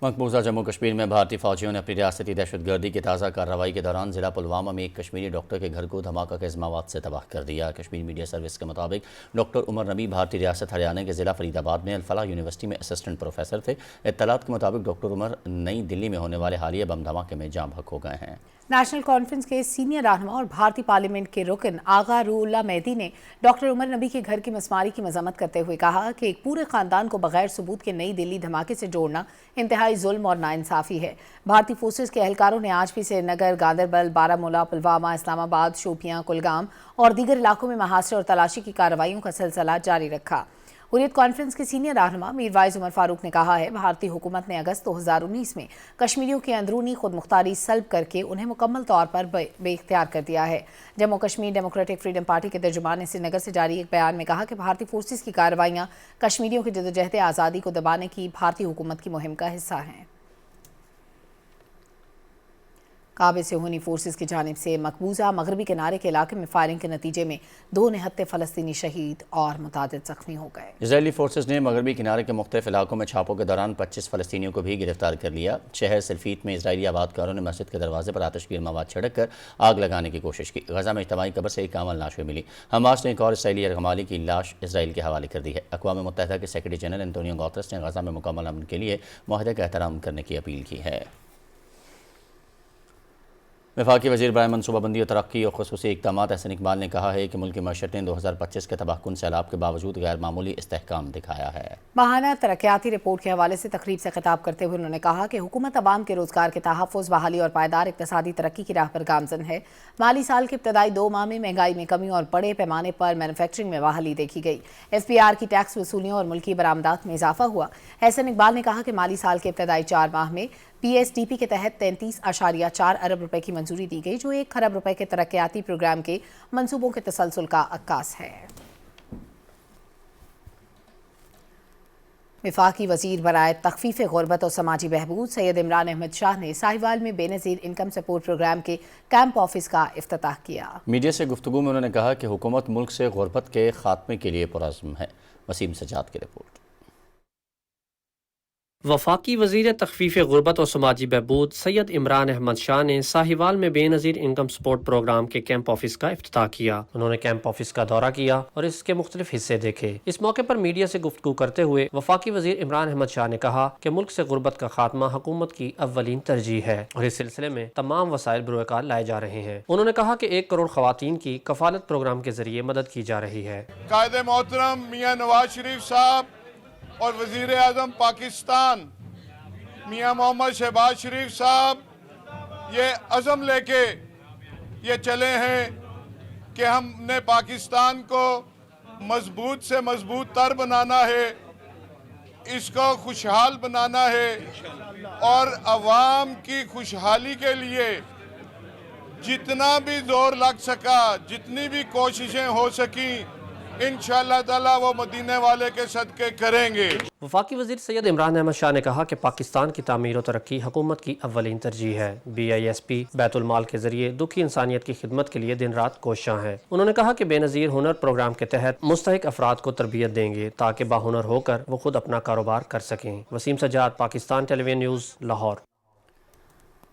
مقبوضہ جموں کشمیر میں بھارتی فوجیوں نے اپنی ریاستی دہشت گردی کی تازہ کارروائی کے دوران ضلع پلوامہ میں ایک کشمیری ڈاکٹر کے گھر کو دھماکہ خیز مواد سے تباہ کر دیا۔ کشمیر میڈیا سروس کے مطابق ڈاکٹر عمر نبی بھارتی ریاست ہریانہ کے ضلع فرید آباد میں الفلاح یونیورسٹی میں اسسٹنٹ پروفیسر تھے۔ اطلاعات کے مطابق ڈاکٹر عمر نئی دلی میں ہونے والے حالیہ بم دھماکے میں جاں بحق ہو گئے ہیں۔ نیشنل کانفرنس کے سینئر رہنما اور بھارتی پارلیمنٹ کے رکن آغا روح اللہ مہدی نے ڈاکٹر عمر نبی کے گھر کی مسماری کی مذمت کرتے ہوئے کہا کہ ایک پورے خاندان کو بغیر ثبوت کے نئی دلی دھماکے سے جوڑنا انتہائی ظلم اور ناانصافی ہے۔ بھارتی فورسز کے اہلکاروں نے آج بھی سری نگر، گاندربل، بارہمولہ، پلوامہ، اسلام آباد، شوپیاں، کلگام اور دیگر علاقوں میں محاصرے اور تلاشی کی کارروائیوں کا سلسلہ جاری رکھا۔ حریت کانفرنس کے سینئر رہنما میر وائز عمر فاروق نے کہا ہے بھارتی حکومت نے اگست 2019 میں کشمیریوں کی اندرونی خود مختاری سلب کر کے انہیں مکمل طور پر بے اختیار کر دیا ہے۔ Jammu Kashmir democratic freedom party کے ترجمان نے سری نگر سے جاری ایک بیان میں کہا کہ بھارتی فورسز کی کارروائیاں کشمیریوں کی جدوجہد آزادی کو دبانے کی بھارتی حکومت کی مہم کا حصہ ہیں۔ काबे सेहूनी फोर्सेस की जानिब से मकबूजा मगरबी किनारे के इलाके में फायरिंग के नतीजे में 2 निहत्ते फ़लस्तीनी शहीद और मुतादिद जख्मी हो गए। इजरायली फोर्सेस ने मगरबी किनारे के मुख्तलिफ इलाकों में छापों के दौरान 25 फ़लस्तीनियों को भी गिरफ्तार कर लिया। शहर सिल्फीट में इजरायली आबादकारों ने मस्जिद के दरवाजे पर आतिशगीर मवाद छिड़क कर आग लगाने की कोशिश की। गजा में इज्तिमाई कब्र से एक कामल लाशें मिली। हमास ने एक और इसराइली यरगमाली की लाश इसराइल के हवाले कर दी है। अक़वाम मुत्तहिदा के सेक्रेटरी जनरल एंटोनियो गुतेरेस ने गजा में मुकम्मल अमन के लिए मुआहदे का एहतराम करने की अपील की है। वफाकी वज़ीर बराए मनसूबाबंदी और तरक्की और ख़ुसूसी इक़दामात अहसन इकबाल ने कहा है कि मुल्क की मईशत ने 2025 के तबाहकुन सैलाब के बावजूद गैर मामूली इस्तेहकाम दिखाया है। माहाना तरक्याती रिपोर्ट के हवाले से तकरीब से खिताब करते हुए उन्होंने कहा कि हुकूमत अवाम के रोज़गार के तहफ़्फ़ुज़, बहाली और पायदार इक़्तिसादी तरक्की की राह पर गामज़न है। माली साल के इब्तदाई 2 माह में महंगाई में कमी और बड़े पैमाने पर मैनुफैक्चरिंग में बहाली देखी गई। SPR की टैक्स वसूलियों और मुल्की बरामदात में इजाफा हुआ। अहसन इकबाल ने कहा कि माली साल के इब्तदाई 4 माह में PSDP के तहत 33.4 अरब रुपए की मंजूरी दी गई, जो 1 खरब रुपए के तरक्याती प्रोग्राम के मंसूबों के तसलसल का अक्कास है। वफाकी वज़ीर बराए तख़फ़ीफ़ ग़ुरबत और समाजी बहबूद सैयद इमरान अहमद शाह ने साहिवाल में बेनज़ीर इनकम सपोर्ट प्रोग्राम के कैंप ऑफिस का इफ्तिताह किया। मीडिया से गुफ्तगू में उन्होंने कहा कि हुकूमत मुल्क से ग़ुरबत के खात्मे के लिए पुरअज़्म है। वसीम सजाद की रिपोर्ट। वफाकी वज़ीर तख़फ़ीफ़ ग़ुरबत और समाजी बहबूद सैयद इमरान अहमद शाह ने साहिवाल में बेनज़ीर इनकम सपोर्ट प्रोग्राम के कैंप ऑफिस का इफ्तिताह किया। उन्होंने कैंप ऑफिस का दौरा किया और इसके मुख्तलिफ हिस्से देखे। इस मौके पर मीडिया से गुफ्तगू करते हुए वफाकी वज़ीर इमरान अहमद शाह ने कहा कि मुल्क से ग़ुरबत का खात्मा हुकूमत की अव्वलीन तरजीह है और इस सिलसिले में तमाम वसाइल बरोकार लाए जा रहे हैं। उन्होंने कहा कि 1 करोड़ ख़वातीन की कफ़ालत प्रोग्राम के ज़रिए मदद की जा रही है। कायदे मोहतरम मियाँ नवाज शरीफ साहब और वज़ीर आज़म पाकिस्तान मियाँ मोहम्मद शहबाज शरीफ साहब ये अज़म लेके ये चले हैं कि हमने पाकिस्तान को मजबूत से मजबूत तर बनाना है, इसको खुशहाल बनाना है और अवाम की खुशहाली के लिए जितना भी जोर लग सका, जितनी भी कोशिशें हो सकी, इंशाअल्लाह ताला वो मदीने वाले के सदके करेंगे। वफाकी वज़ीर सैयद इमरान अहमद शाह ने कहा कि पाकिस्तान की तामीर और तरक्की हुकूमत की अव्वलीन तरजीह है। BISP बैतुल माल के जरिए दुखी इंसानियत की खिदमत के लिए दिन रात कोशां है। उन्होंने कहा कि बेनज़ीर हुनर प्रोग्राम के तहत मुस्तहिक अफराद को तरबियत देंगे ताकि बाहुनर होकर वो खुद अपना कारोबार कर सकें। Waseem Sajjad, Pakistan television news, Lahore.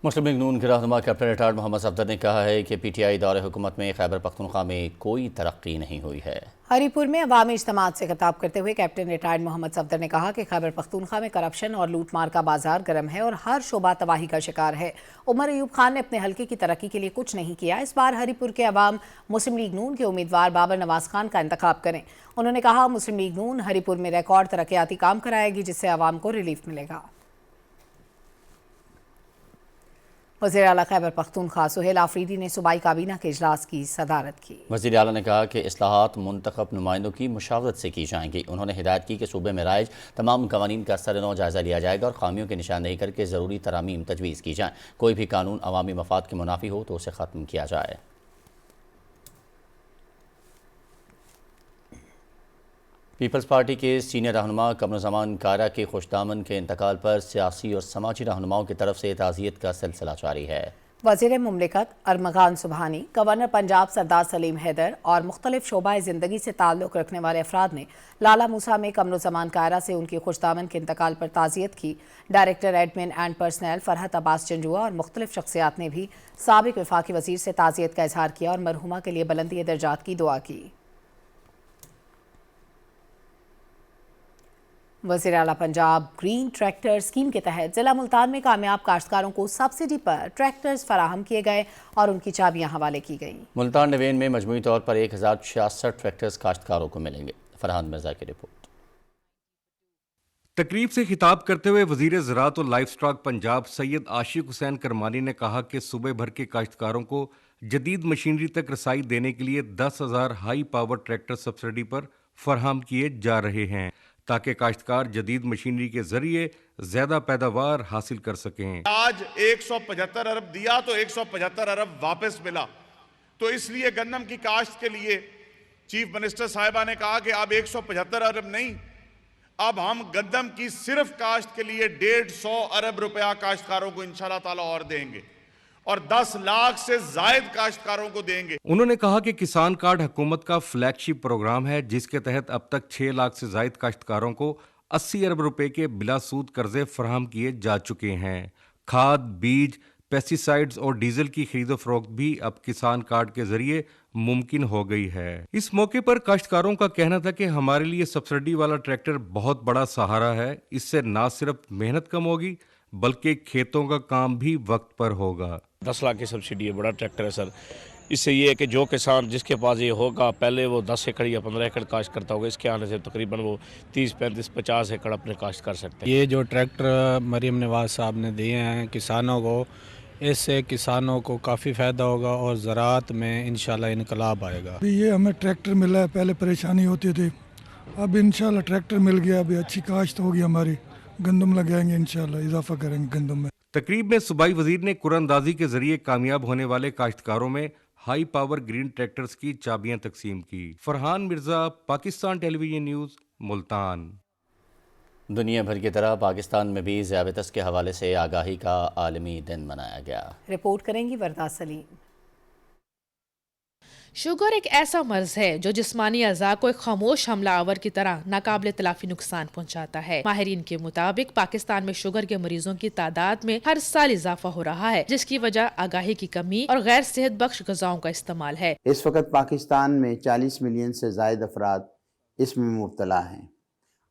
मुस्लिम लीग नून के रहनुमा कैप्टन रिटायर्ड मोहम्मद सफदर ने कहा है कि PTI दौरे हुकूमत में खैबर पख्तूनख्वा में कोई तरक्की नहीं हुई है। हरीपुर में अवामी इज्तिमात से खिताब करते हुए कैप्टन रिटायर्ड मोहम्मद सफदर ने कहा कि खैबर पख्तूनख्वा में करप्शन और लूट मार का बाजार गर्म है और हर शोबा तबाही का शिकार है। उमर अयूब खान ने अपने हल्के की तरक्की के लिए कुछ नहीं किया। इस बार हरीपुर के अवाम मुस्लिम लीग नून के उम्मीदवार बाबर नवाज खान का इंतखाब करें। उन्होंने कहा मुस्लिम लीग नून हरीपुर में रिकॉर्ड तरक्याती काम कराएगी, जिससे अवाम को रिलीफ मिलेगा। वज़ीर आला खैबर पख्तूनख्वा सुहेल आफरीदी ने सूबाई काबीना के इजलास की सदारत की। वज़ीर आला ने कहा कि इस्लाहात मुंतखब नुमाइंदों की मुशावरत से की जाएंगी। उन्होंने हिदायत की कि सूबे में राइज तमाम कवानीन का सरनौ जायज़ा लिया जाएगा और खामियों की निशानदेही करके ज़रूरी तरामीम तजवीज़ की जाए। कोई भी कानून अवामी मफाद के मुनाफी हो तो उसे ख़त्म किया जाए। पीपल्स पार्टी के सीनियर रहनुमा कमरुज़्ज़मान कारा के खुशदामन के इंतकाल पर सियासी और समाजी रहनुमाओं की तरफ से ताज़ियत का सिलसिला जारी है। वज़ीर मुमलिकत अरमगान सुबहानी, गवर्नर पंजाब सरदार सलीम हैदर और मुख्तलिफ शोबाए ज़िंदगी से ताल्लुक़ रखने वाले अफराद ने लाला मूसा में कमरुज़्ज़मान कारा से उनकी खुशदामन के इंतकाल पर ताज़ियत की। Director admin and personnel Farhat Abbas Janjua और मुख्तलिफ शख्सियात ने भी साबिक वफाकी वज़ीर से ताज़ियत का इजहार किया और मरहुमा के लिए बुलंदी दर्जात की दुआ की। वज़ीर आला पंजाब ग्रीन ट्रैक्टर स्कीम के तहत ज़िला मुल्तान में कामयाब काश्तकारों को सब्सिडी पर ट्रैक्टर्स फराहम किए गए और उनकी चाबियां हवाले की गईं। मुल्तान डिवीजन में मजमूई तौर पर 1066 ट्रैक्टर्स काश्तकारों को मिलेंगे। फरहान मिर्जा की रिपोर्ट। तकरीब से खिताब करते हुए वज़ीर ज़राअत और लाइफ स्टॉक पंजाब सैयद आशिक हुसैन करमानी ने कहा कि सूबे भर के काश्तकारों को जदीद मशीनरी तक रसाई देने के लिए 10,000 हाई पावर ट्रैक्टर सब्सिडी पर फराहम किए जा रहे हैं ताकि काश्तकार जदीद मशीनरी के जरिए ज्यादा पैदावार हासिल कर सकें। आज 175 अरब दिया तो 175 अरब वापस मिला, तो इसलिए गन्नम की काश्त के लिए चीफ मिनिस्टर साहिबा ने कहा कि अब 175 अरब नहीं, अब हम गन्नम की सिर्फ काश्त के लिए 150 अरब रुपया काश्तकारों को इंशाअल्लाह ताला और देंगे और 10 लाख से जायद काश्तकारों को देंगे। उन्होंने कहा कि किसान कार्ड हुकूमत का फ्लैगशिप प्रोग्राम है जिसके तहत अब तक 6 लाख से जायद काश्तकारों को 80 अरब रुपए के बिला सूद कर्जे फराहम किए जा चुके हैं। खाद, बीज, पेस्टिसाइड्स और डीजल की खरीदो फरोख्त भी अब किसान कार्ड के जरिए मुमकिन हो गई है। इस मौके पर काश्तकारों का कहना था कि हमारे लिए सब्सिडी वाला ट्रैक्टर बहुत बड़ा सहारा है। इससे न सिर्फ मेहनत कम होगी बल्कि खेतों का काम भी वक्त पर होगा। 10 लाख की सब्सिडी है, बड़ा ट्रैक्टर है सर। इससे ये है कि जो किसान जिसके पास ये होगा, पहले वो 10 एकड़ या 15 एकड़ काश्त करता होगा, इसके आने से तकरीबन वो 30, 35, 50 एकड़ अपने काश्त कर सकते हैं। ये जो ट्रैक्टर मरीम नवाज साहब ने दिए हैं किसानों को, इससे किसानों को काफ़ी फ़ायदा होगा और ज़राअत में इंशाल्लाह इनकलाब आएगा। ये हमें ट्रैक्टर मिला है, पहले परेशानी होती थी, अब इंशाल्लाह ट्रैक्टर मिल गया, अभी अच्छी काश्त होगी हमारी, गंदम लगाएंगे इंशाल्लाह, इजाफा करेंगे गंदम में। तकरीब में सूबाई वजीर ने कुरानंदाजी के जरिए कामयाब होने वाले काश्तकारों में हाई पावर ग्रीन ट्रैक्टर्स की चाबियां तकसीम की। Farhan Mirza, Pakistan television news, Multan. दुनिया भर की तरह पाकिस्तान में भी ज़ियाबतस के हवाले से आगाही का आलमी दिन मनाया गया। रिपोर्ट करेंगी वरदा सलीम। शुगर एक ऐसा मर्ज है जो जिस्मानी अज़ा को एक खामोश हमलावर की तरह नाकाबिले तलाफी नुकसान पहुंचाता है। माहिरीन के मुताबिक पाकिस्तान में शुगर के मरीजों की तादाद में हर साल इजाफा हो रहा है, जिसकी वजह आगाही की कमी और गैर सेहत बख्श ग़िज़ाओं का इस्तेमाल है। इस वक्त पाकिस्तान में 40 मिलियन से ज़ायद अफराद इसमें मुब्तला हैं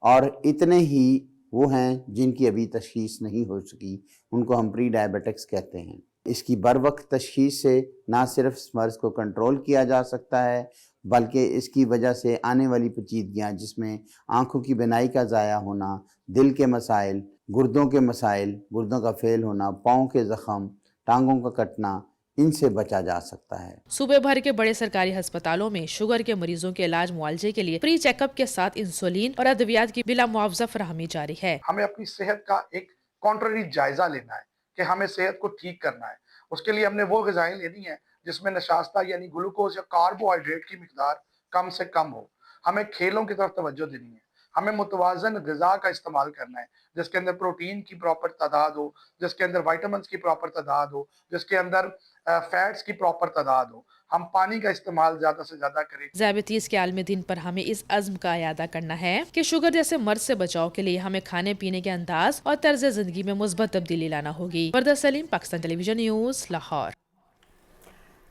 और इतने ही वो हैं जिनकी अभी तशख़ीस नहीं हो सकी, उनको हम प्री डायबिटिक्स कहते हैं। इसकी बर वक्त तशख़ीस से ना सिर्फ इस मर्ज़ को कंट्रोल किया जा सकता है बल्कि इसकी वजह से आने वाली पेचीदगियाँ जिसमें आँखों की बिनाई का ज़ाया होना, दिल के मसाइल, गुर्दों के मसाइल, गुर्दों का फेल होना, पाँव के ज़ख़म, टांगों का कटना, इनसे बचा जा सकता है। सूबे भर के बड़े सरकारी अस्पतालों में शुगर के मरीजों के इलाज मुआवजे के लिए प्री चेकअप के साथ इंसुलिन और अद्वियात की बिला मुआवजा फराहमी जारी है। हमें अपनी सेहत का एक कॉन्ट्ररी जायजा लेना है कि हमें सेहत को ठीक करना है। उसके लिए हमने वो ग़िज़ाएं लेनी है जिसमें नशास्ता यानी ग्लूकोज या कार्बोहाइड्रेट की मिकदार कम से कम हो। हमें खेलों की तरफ तवज्जो देनी है। हमें मुतवाज़न ग़िज़ा का इस्तेमाल करना है जिसके अंदर प्रोटीन की प्रॉपर तादाद हो, जिसके अंदर विटामिन्स की प्रॉपर तादाद हो, जिसके अंदर फैट्स की प्रॉपर तादाद हो। हम पानी का इस्तेमाल ज़्यादा से ज़्यादा करें। ज़ियाबतीस के आलमी दिन पर हमें इस अज़्म का इयादा करना है कि शुगर जैसे मर्ज से बचाव के लिए हमें खाने पीने के अंदाज और तर्ज ज़िंदगी में मुस्बत तब्दीली लाना होगी। वरदा सलीम, पाकिस्तान टेलीविजन न्यूज़, लाहौर।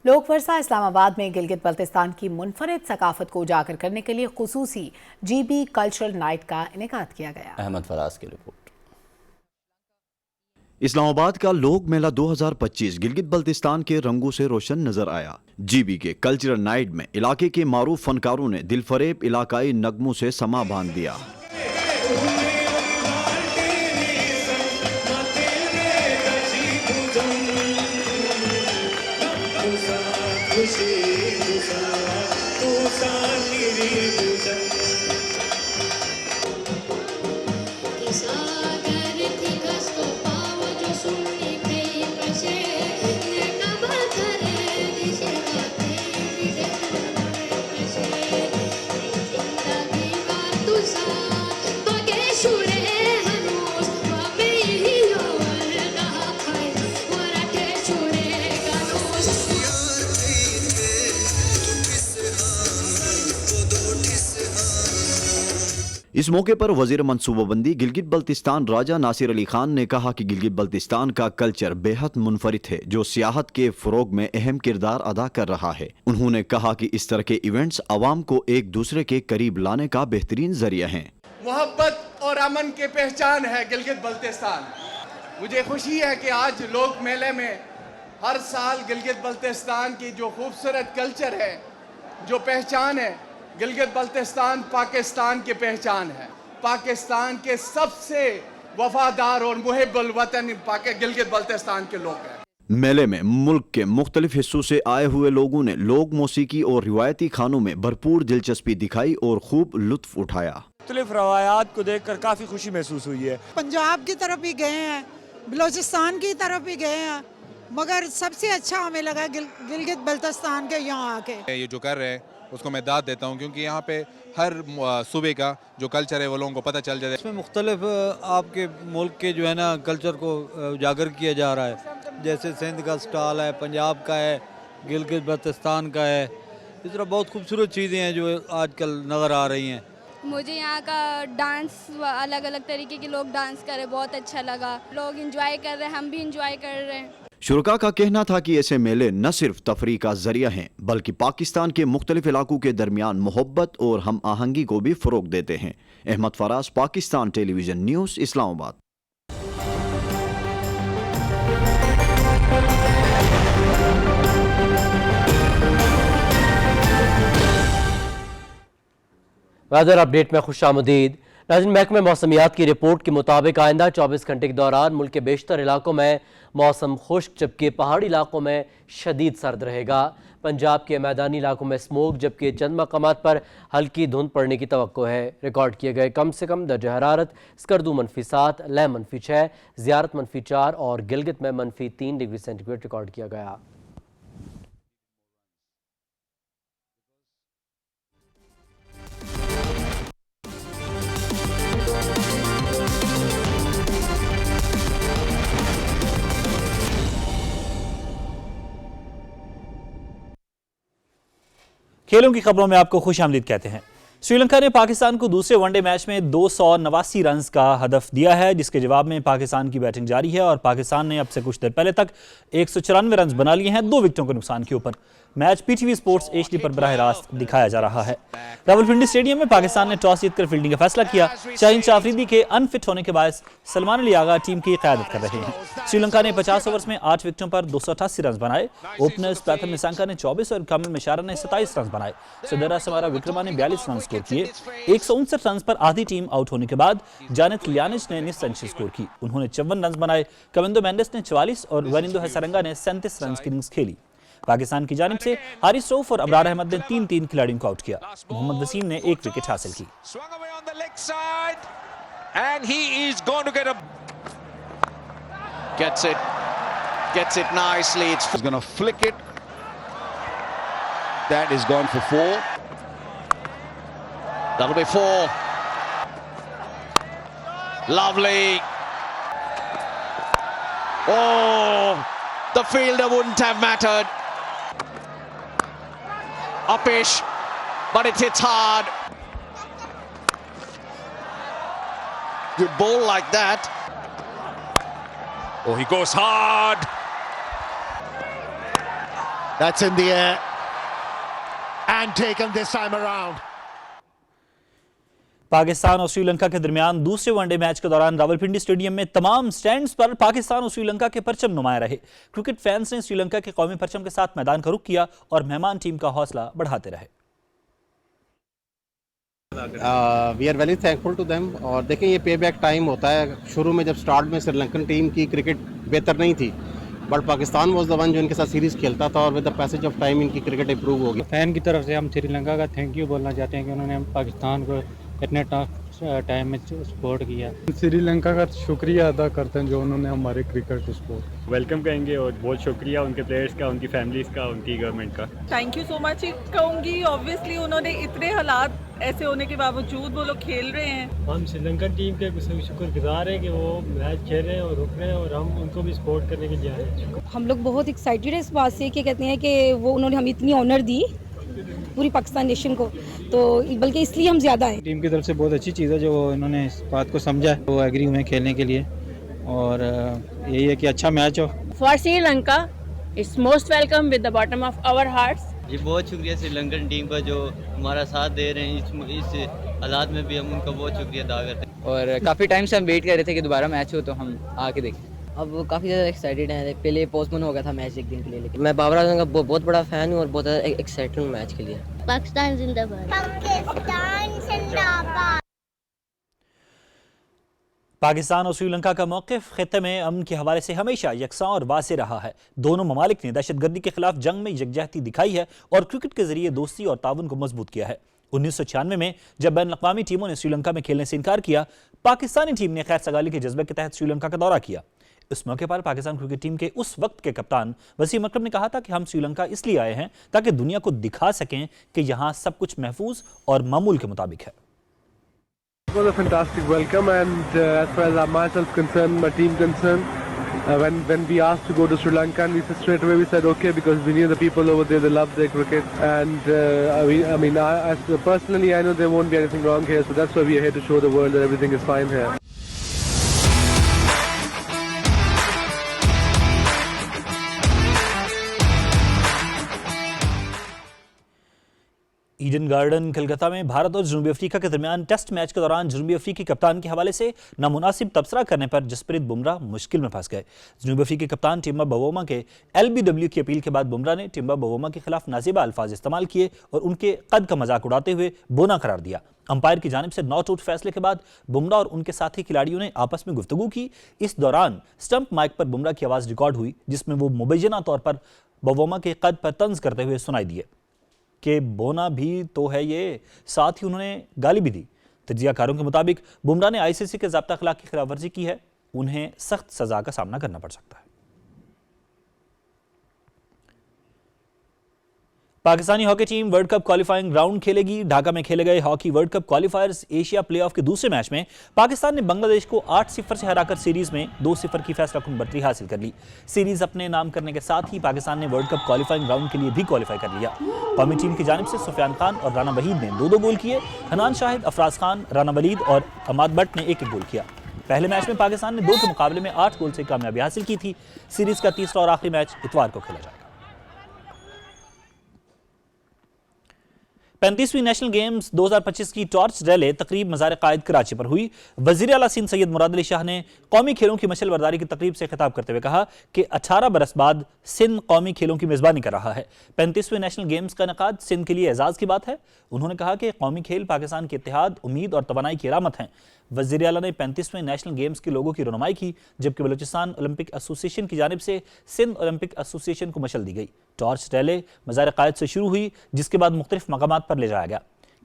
लोक वर्सा इस्लामाबाद में गिलगित बल्तिस्तान की मुनफरिद सकाफत को उजागर करने के लिए खुसूसी GB कल्चरल नाइट का इनेकाद किया गया। अहमद फराज की रिपोर्ट। इस्लामाबाद का लोक मेला 2025 गिलगित बल्तिस्तान के रंगों से रोशन नजर आया। GB के कल्चरल नाइट में इलाके के मारूफ फनकारों ने दिलफरेब इलाकाई नगमों से समा बांध दिया। इस मौके पर वजीर मनसूबाबंदी गिलगित बल्तिस्तान राजा नासिर अली खान ने कहा कि गिलगित बल्तिस्तान का कल्चर बेहद मुनफरिद है जो सियाहत के फरोग में अहम किरदार अदा कर रहा है। उन्होंने कहा कि इस तरह के इवेंट्स आवाम को एक दूसरे के करीब लाने का बेहतरीन जरिया है। मोहब्बत और अमन की पहचान है गिलगित बल्तिस्तान। मुझे खुशी है कि आज लोक मेले में हर साल गिलगित बल्तिस्तान की जो खूबसूरत कल्चर है, जो पहचान है, गिलगित बल्तिस्तान पाकिस्तान की पहचान है। पाकिस्तान के सबसे वफादार और मुहिब्बुल वतन गिलगित बल्तिस्तान के लोग हैं। मेले में मुल्क के मुख्तलिफ हिस्सों से आए हुए लोगों ने लोक मौसीकी और रिवायती खानों में भरपूर दिलचस्पी दिखाई और खूब लुत्फ उठाया। मुख्तलिफ रवायात को देखकर काफ़ी खुशी महसूस हुई है। पंजाब की तरफ भी गए हैं, बलोचिस्तान की तरफ भी गए हैं, मगर सबसे अच्छा हमें लगा गिलगित बल्तिस्तान के यहाँ आके। ये जो कर रहे हैं اس کو میں داد دیتا ہوں، کیونکہ یہاں پہ ہر صوبے کا جو کلچر ہے وہ لوگوں کو پتہ چل جاتا ہے۔ اس میں مختلف آپ کے ملک کے جو ہے نا کلچر کو اجاگر کیا جا رہا ہے، جیسے سندھ کا سٹال ہے، پنجاب کا ہے، گلگت بلتستان کا ہے، اس طرح بہت خوبصورت چیزیں ہیں جو آج کل نظر آ رہی ہیں۔ مجھے یہاں کا ڈانس، الگ الگ طریقے کے لوگ ڈانس کر رہے، بہت اچھا لگا، لوگ انجوائے کر رہے ہیں، ہم بھی انجوائے کر رہے ہیں۔ شرکاء کا کہنا تھا کہ ایسے میلے نہ صرف تفریح کا ذریعہ ہیں بلکہ پاکستان کے مختلف علاقوں کے درمیان محبت اور ہم آہنگی کو بھی فروغ دیتے ہیں۔ احمد فراز، پاکستان ٹیلی ویژن نیوز، اسلام آباد۔ ویدر اپڈیٹ میں خوش آمدید۔ ناظرین، محکمہ موسمیات کی رپورٹ کے مطابق آئندہ 24 گھنٹے کے دوران ملک کے بیشتر علاقوں میں موسم خشک، جبکہ پہاڑی علاقوں میں شدید سرد رہے گا۔ پنجاب کے میدانی علاقوں میں اسموگ، جبکہ چند مقامات پر ہلکی دھند پڑنے کی توقع ہے۔ ریکارڈ کیے گئے کم سے کم درجہ حرارت اسکردو -7، لے -6، زیارت -4 اور گلگت میں -3 ڈگری سینٹی گریڈ ریکارڈ کیا گیا۔ کھیلوں کی خبروں میں آپ کو خوش آمدید کہتے ہیں۔ سری لنکا نے پاکستان کو دوسرے ون ڈے میچ میں 289 رنز کا ہدف دیا ہے، جس کے جواب میں پاکستان کی بیٹنگ جاری ہے اور پاکستان نے اب سے کچھ دیر پہلے تک 194 رنز بنا لیے ہیں 2 وکٹوں کے نقصان کے اوپر۔ Match P T V sports HD پر براہ راست دکھایا جا رہا ہے۔ راولپنڈی اسٹیڈیم میں پاکستان نے ٹاس جیت کر فیلڈنگ کا فیصلہ کیا۔ شاہین شاہ آفریدی کے ان فٹ ہونے کے باعث سلمان علی آغا ٹیم کی قیادت کر رہے ہیں۔ سری لنکا نے 50 اوورز میں 8 وکٹوں پر 288 رنز بنائے۔ اوپنرز پریتھم نسانکا نے 24 اور کامل مشارہ نے 27 رنز بنائے۔ سدرا سمارا وکرما نے 42 رنز سکور کیے۔ 159 رنز پر آدھی ٹیم آؤٹ ہونے کے بعد جانت لیانچ نے 19 سنچری سکور کی، انہوں نے 54 رنز بنائے۔ کمندو مینڈس نے 44 اور وینندو ہیسرنگا نے 37 رنز کی اننگز کھیلی۔ پاکستان کی جانب سے حارث روف اور ابرار احمد نے 3 کھلاڑیوں کو آؤٹ کیا۔ محمد وسیم نے 1 وکٹ حاصل کی۔ Gets it nicely. He's going to flick it. That is gone for 4. That'll be 4. Lovely. Oh, the fielder wouldn't have mattered. Upish, but it hits hard. You bowl like that. Oh, he goes hard. That's in the air. And taken this time around. Pakistan اور سری لنکا کے درمیان دوسرے one day match کے دوران Rawalpindi stadium میں تمام stands پر پاکستان اور سری لنکا کے پرچم نمایاں رہے۔ کرکٹ فینس نے سری لنکا کے قومی پرچم کے ساتھ میدان کا رخ کیا اور مہمان ٹیم کا حوصلہ بڑھاتے رہے۔ We are very thankful to them, اور دیکھیں یہ پے بیک ٹائم ہوتا ہے۔ شروع میں جب سٹارٹ میں سری لنکن ٹیم کی کرکٹ بہتر نہیں تھی، but Pakistan was the one جو ان کے ساتھ سیریز کھیلتا تھا، اور with the passage of time ان کی کرکٹ امپروو ہوگی۔ فین کی طرف سے ہم سری لنکا کا تھینک یو بولنا چاہتے ہیں کہ انہوں نے پاکستان کو اتنے ٹف ٹائم میں سپورٹ کیا۔ سری لنکا کا شکریہ ادا کرتے ہیں جو انہوں نے ہمارے کرکٹ کو سپورٹ ویلکم کہیں گے، اور بہت شکریہ ان کے پلیئرز کا، ان کی فیملیز کا، ان کی گورنمنٹ کا۔ تھینک یو سو مچ کہوں گی، اوبویسلی انہوں نے اتنے حالات ایسے ہونے کے باوجود وہ لوگ کھیل رہے ہیں۔ ہم سری لنکن ٹیم کے شکر گزار ہیں کہ وہ میچ کھیل رہے ہیں اور رک رہے ہیں، اور ہم ان کو بھی سپورٹ کرنے کے لیے آئے ہیں۔ ہم لوگ بہت ایکسائٹیڈ ہیں اس بات سے کہ کہتے ہیں کہ وہ انہوں نے ہمیں اتنی آنر دی پوری پاکستان نیشن کو، تو بلکہ اس لیے ہم زیادہ ہیں۔ ٹیم کی طرف سے بہت اچھی چیز ہے جو انہوں نے اس بات کو سمجھا ہے، وہ ایگری ہوئے کھیلنے کے لیے، اور یہی ہے کہ اچھا میچ ہو۔ For Sri Lanka it's most welcome with the bottom of our hearts. جی بہت شکریہ سری لنکن ٹیم کا جو ہمارا ساتھ دے رہے ہیں اس حالات میں بھی، ہم ان کا بہت شکریہ ادا کرتے ہیں، اور کافی ٹائم سے ہم ویٹ کر رہے تھے کہ دوبارہ میچ ہو تو ہم آ کے دیکھیں۔ اب کافی زیادہ ایکسائٹیڈ ہیں، پہلے پوسٹ پون ہو گیا تھا میچ ایک دن کے لیے، لیکن میں بابر اعظم کا بہت بڑا فین ہوں اور بہت زیادہ ایکسائٹڈ ہوں میچ کے لیے۔ پاکستان زندہ باد، پاکستان زندہ باد۔ پاکستان اور سری لنکا کا موقف خطے میں امن کے حوالے سے ہمیشہ یکساں اور واضح رہا ہے۔ دونوں ممالک نے دہشت گردی کے خلاف جنگ میں یکجہتی دکھائی ہے اور کرکٹ کے ذریعے دوستی اور تعاون کو مضبوط کیا ہے۔ 1996 میں جب بین الاقوامی ٹیموں نے سری لنکا میں کھیلنے سے انکار کیا، پاکستانی ٹیم نے خیر سگالی کے جذبے کے تحت سری لنکا کا دورہ کیا۔ اس موقع پر پاکستان کرکٹ ٹیم کے اس وقت کے کپتان وسیم اکرم نے کہا تھا کہ ہم سری لنکا اس لیے آئے ہیں تاکہ دنیا کو دکھا سکیں کہ یہاں سب کچھ محفوظ اور معمول کے مطابق ہے. It was a fantastic welcome, and as far as myself concerned, my team concerned, when we asked to go to Sri Lanka, and we said straight away, we said okay, because we knew the people over there, they love their cricket, and personally I know there won't be anything wrong here, so that's why we are here to show the world that everything is fine here. Eden garden Calcutta میں بھارت اور جنوبی افریقہ کے درمیان test match کے دوران جنوبی افریقی کپتان کے حوالے سے نامناسب تبصرہ کرنے پر جسپریت بمراہ مشکل میں پھنس گئے. جنوبی افریقی کپتان ٹمبا بووما کے LBW کی اپیل کے بعد بمراہ نے ٹمبا بووما کے خلاف نازیبہ الفاظ استعمال کیے اور ان کے قد کا مذاق اڑاتے ہوئے بونا قرار دیا. امپائر کی جانب سے ناٹ آؤٹ فیصلے کے بعد بمراہ اور ان کے ساتھی کھلاڑیوں نے آپس میں گفتگو کی. اس دوران سٹمپ مائک پر بمراہ کی آواز ریکارڈ ہوئی جس میں وہ مبینہ طور پر بووما کے قد پر طنز کرتے ہوئے سنائی دیے کہ بونا بھی تو ہے یہ. ساتھ ہی انہوں نے گالی بھی دی. تجزیہ کاروں کے مطابق بمراہ نے ICC کے ضابطہ اخلاق کی خلاف ورزی کی ہے. انہیں سخت سزا کا سامنا کرنا پڑ سکتا ہے. Pakistani hockey team world cup qualifying round کھیلے گی. ڈھاکہ میں کھیلے گئے hockey world cup qualifiers Asia play off کے دوسرے میچ میں پاکستان نے بنگلہ دیش کو 8-0 سے ہرا کر سیریز میں 2-0 کی فیصلہ کن برتری حاصل کر لی. سیریز اپنے نام کرنے کے ساتھ ہی پاکستان نے ورلڈ کپ کوالیفائنگ راؤنڈ کے لیے بھی کوالیفائی کر لیا. قومی ٹیم کی جانب سے سفیان خان اور رانا وحید نے 2-2 گول کیے. حنان شاہد، افراز خان، رانا ولید اور عماد بٹ نے 1-1 گول کیا. پہلے میچ میں پاکستان نے 2 کے مقابلے میں 8 گول سے کامیابی حاصل کی تھی. سیریز کا تیسرا اور آخری میچ اتوار کو کھیلا جائے گا. 35ویں نیشنل گیمز 2025 کی ٹارچ ریلے تقریب مزار قائد کراچی پر ہوئی. وزیر اعلیٰ سندھ سید مراد علی شاہ نے قومی کھیلوں کی مشعل برداری کی تقریب سے خطاب کرتے ہوئے کہا کہ 18 برس بعد سندھ قومی کھیلوں کی میزبانی کر رہا ہے. 35ویں نیشنل گیمز کا انعقاد سندھ کے لیے اعزاز کی بات ہے. انہوں نے کہا کہ قومی کھیل پاکستان کے اتحاد، امید اور توانائی کی علامت ہیں. وزیر اعلیٰ نے 35ویں نیشنل گیمز کے لوگوں کی رونمائی کی جبکہ بلوچستان اولمپک ایسوسی ایشن کی جانب سے سندھ اولمپک ایسوسی ایشن کو مشعل دی گئی. ٹارچ ریلے مزار قائد سے شروع ہوئی جس کے بعد مختلف مقامات پر لے جایا گیا.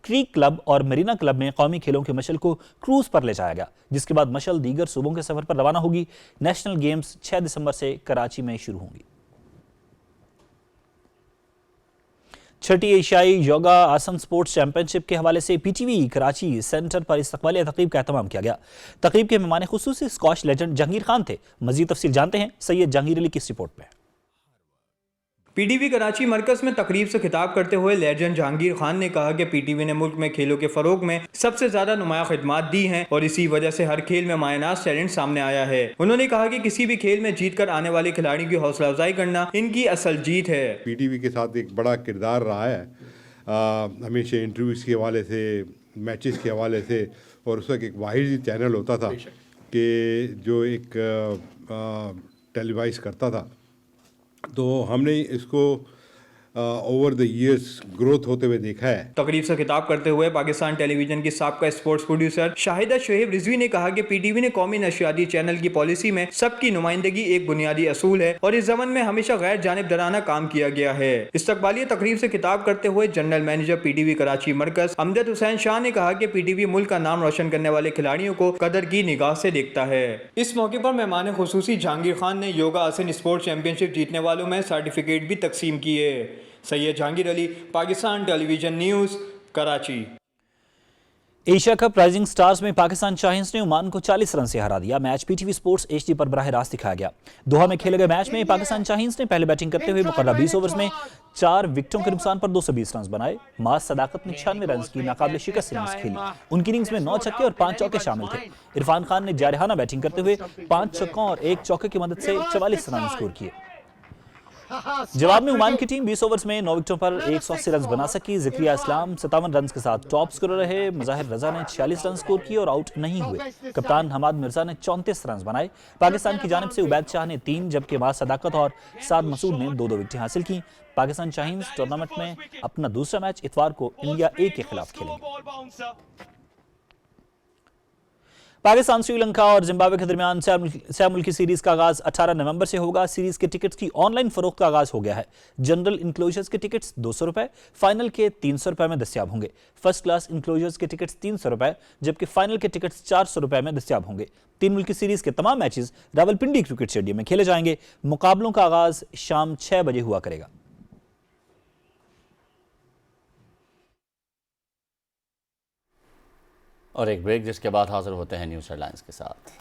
کریک کلب اور مرینا کلب میں قومی کھیلوں کے مشعل کو کروز پر لے جایا گیا جس کے بعد مشعل دیگر صوبوں کے سفر پر روانہ ہوگی. نیشنل گیمز 6 دسمبر سے کراچی میں شروع ہوں گی. چھٹی ایشیائی یوگا آسن سپورٹس چیمپئن شپ کے حوالے سے PTV کراچی سینٹر پر استقبالیہ تقریب کا اہتمام کیا گیا. تقریب کے مہمان خصوصی اسکواش لیجنڈ جہانگیر خان تھے. مزید تفصیل جانتے ہیں سید جہانگیر علی کی اس رپورٹ میں. PTV کراچی مرکز میں تقریب سے خطاب کرتے ہوئے لیجنڈ جہانگیر خان نے کہا کہ PTV نے ملک میں کھیلوں کے فروغ میں سب سے زیادہ نمایاں خدمات دی ہیں اور اسی وجہ سے ہر کھیل میں مایہ ناز ٹیلنٹ سامنے آیا ہے. انہوں نے کہا کہ کسی بھی کھیل میں جیت کر آنے والے کھلاڑیوں کی حوصلہ افزائی کرنا ان کی اصل جیت ہے. PTV کے ساتھ ایک بڑا کردار رہا ہے ہمیشہ انٹرویوز کے حوالے سے، میچز کے حوالے سے، اور اس وقت ایک واحد ہی چینل ہوتا تھا کہ جو ایک ٹیلی وائز کرتا تھا. تو ہم نے اس کو اوور دی ایئرز گروتھ ہوتے ہوئے دیکھا ہے. تقریب سے خطاب کرتے ہوئے پاکستان ٹیلی ویژن کی سابقہ اسپورٹس پروڈیوسر شاہدہ شعیب رضوی نے کہا کہ PTV نے قومی نشریاتی چینل کی پالیسی میں سب کی نمائندگی ایک بنیادی اصول ہے اور اس ضمن میں ہمیشہ غیر جانبدارانہ کام کیا گیا ہے. استقبالیہ تقریب سے خطاب کرتے ہوئے جنرل مینیجر PTV کراچی مرکز امجد حسین شاہ نے کہا کہ PTV ملک کا نام روشن کرنے والے کھلاڑیوں کو قدر کی نگاہ سے دیکھتا ہے. اس موقع پر مہمان خصوصی جہانگیر خان نے یوگا آسن اسپورٹس چیمپئن شپ جیتنے والوں میں سرٹیفکیٹ بھی تقسیم کیے. Syed Jahangir Ali, Pakistan television news, Karachi. Asia cup rising stars میں پاکستان شاہینز نے عمان کو 40 رن سے ہرا دیا. میچ PTV سپورٹس HD پر براہ راست دکھایا گیا. دوحہ میں کھیلے گئے میچ میں پاکستان شاہینز نے پہلے بیٹنگ کرتے ہوئے مقررہ 20 اوورز میں 4 وکٹوں کے نقصان پر 220 رنز بنائے. ماس صداقت نے 96 رنز کی ناقابل شکست اننگز کھیلی. ان کی اننگز میں 9 چھکے اور 5 چوکے شامل تھے. عرفان خان نے جارحانہ بیٹنگ کرتے ہوئے 5 چھکوں اور 1 چوکے کی مدد سے 44 رن سکور کیے. جواب میں عمان کی ٹیم 20 اوورز میں 9 وکٹوں پر 180 رنز بنا سکی. ذکریہ اسلام 57 رنز کے ساتھ ٹاپ سکورر رہے. مظاہر رضا نے 46 رن سکور کیے اور آؤٹ نہیں ہوئے. کپتان حماد مرزا نے 34 رنز بنائے. پاکستان کی جانب سے عبید شاہ نے 3 جبکہ ماس صداقت اور سعد مسعود نے 2 وکٹیں حاصل کی. پاکستان شاہینز ٹورنامنٹ میں اپنا دوسرا میچ اتوار کو انڈیا A کے خلاف کھیلیں گے. पाकिस्तान, श्रीलंका और जिम्बाब्वे के दरमियान सह मुल्की सीरीज का आगाज 18 नवंबर से होगा। सीरीज के टिकट्स की ऑनलाइन फरोख्त का आगाज हो गया है। जनरल इंक्लोजर्स के टिकट्स 200 रुपए, फाइनल के 300 रुपए में दस्तयाब होंगे। फर्स्ट क्लास इंक्लोजर्स के टिकट्स 300 रुपए, जबकि फाइनल के टिकट्स 400 रुपए में दस्तयाब होंगे। 3 मुल्की सीरीज के तमाम मैचेस रावलपिंडी क्रिकेट स्टेडियम में खेले जाएंगे। मुकाबलों का आगाज शाम 6 बजे हुआ करेगा। और एक ब्रेक, जिसके बाद हाजिर होते हैं न्यूज़ हेडलाइंस के साथ।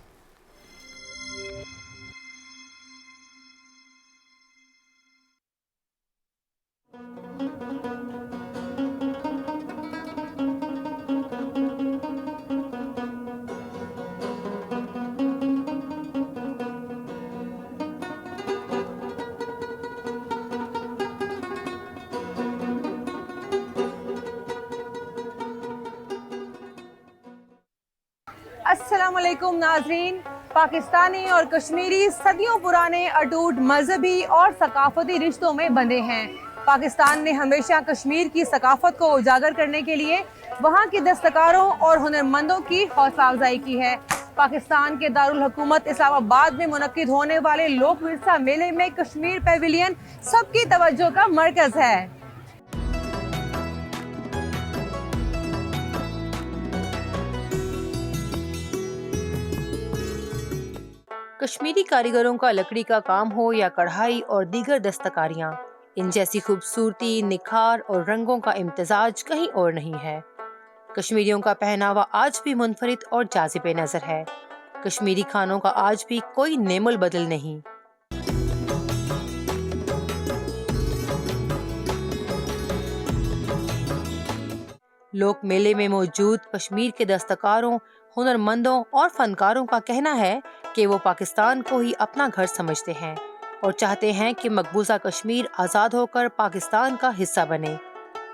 अस्सलामुअलैकुम नाजरीन, पाकिस्तानी और कश्मीरी सदियों पुराने अटूट मजहबी और सकाफती रिश्तों में बंधे हैं। पाकिस्तान ने हमेशा कश्मीर की सकाफत को उजागर करने के लिए वहाँ के दस्तकारों और हुनरमंदों की हौसला अफजाई की है। पाकिस्तान के दारुल हुकूमत इस्लामाबाद में मुनक्किद होने वाले लोक विरसा मेले में कश्मीर पैविलियन सबकी तवज्जो का मरकज है। कश्मीरी कारीगरों का लकड़ी का काम हो या कढ़ाई और दीगर दस्तकारियाँ, इन जैसी खूबसूरती, निखार और रंगों का इम्तिजाज कहीं और नहीं है। कश्मीरियों का पहनावा आज भी मुनफरिद और जाज़िबे नज़र है। कश्मीरी खानों का आज भी कोई नेमुल बदल नहीं। लोक मेले में मौजूद कश्मीर के दस्तकारों, हुनरमंदों और फनकारों का कहना है कि वो पाकिस्तान को ही अपना घर समझते हैं और चाहते हैं कि मकबूजा कश्मीर आज़ाद होकर पाकिस्तान का हिस्सा बने।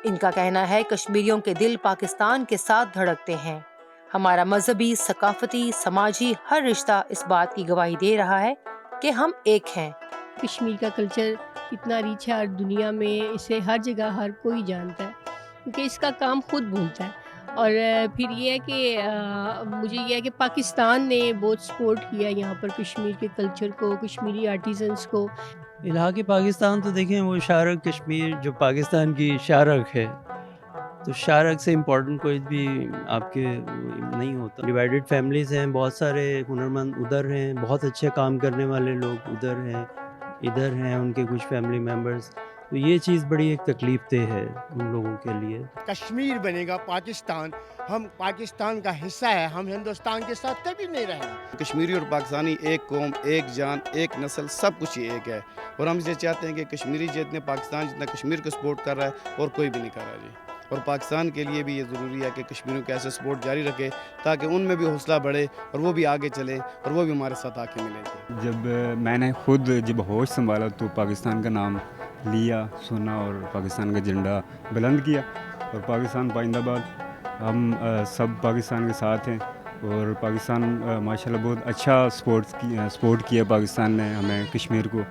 इनका कहना है कश्मीरियों के दिल पाकिस्तान के साथ धड़कते हैं। हमारा मजहबी, सकाफती, समाजी हर रिश्ता इस बात की गवाही दे रहा है कि हम एक हैं। कश्मीर का कल्चर इतना रिच है और दुनिया में इसे हर जगह हर कोई जानता है, क्योंकि इसका काम खुद भूलता है। और फिर ये है कि मुझे ये है कि पाकिस्तान ने बहुत सपोर्ट किया यहाँ पर कश्मीर के कल्चर को, कश्मीरी आर्टिजन्स को। इलाके पाकिस्तान तो देखें, वो शारक कश्मीर जो पाकिस्तान की शारक है, तो शारक से इम्पोर्टेंट कोई भी आपके नहीं होता। डिवाइडेड फैमिलीज़ हैं, बहुत सारे हुनरमंद उधर हैं, बहुत अच्छे काम करने वाले लोग उधर हैं, इधर हैं उनके कुछ फैमिली मेम्बर्स। तो ये चीज़ बड़ी एक तकलीफ दे है उन लोगों के लिए। कश्मीर बनेगा पाकिस्तान, हम पाकिस्तान का हिस्सा है, हम हिंदुस्तान के साथ कभी नहीं रहेंगे। कश्मीरी और पाकिस्तानी एक कौम, एक जान, एक नस्ल, सब कुछ ही एक है। और हम ये चाहते हैं कि कश्मीरी जितने पाकिस्तान जितना कश्मीर को सपोर्ट कर रहा है और कोई भी नहीं कर रहा जी। और पाकिस्तान के लिए भी ये ज़रूरी है कि कश्मीरियों को ऐसे सपोर्ट जारी रखे ताकि उनमें भी हौसला बढ़े और वो भी आगे चले और वो भी हमारे साथ आके मिले। जब मैंने खुद जब होश संभाला तो पाकिस्तान का नाम लिया, सुना और पाकिस्तान का झंडा बुलंद किया। और पाकिस्तान पाइंदाबाद, हम सब पाकिस्तान के साथ हैं। और पाकिस्तान माशाल्लाह बहुत अच्छा सपोर्ट किया पाकिस्तान ने हमें, कश्मीर को।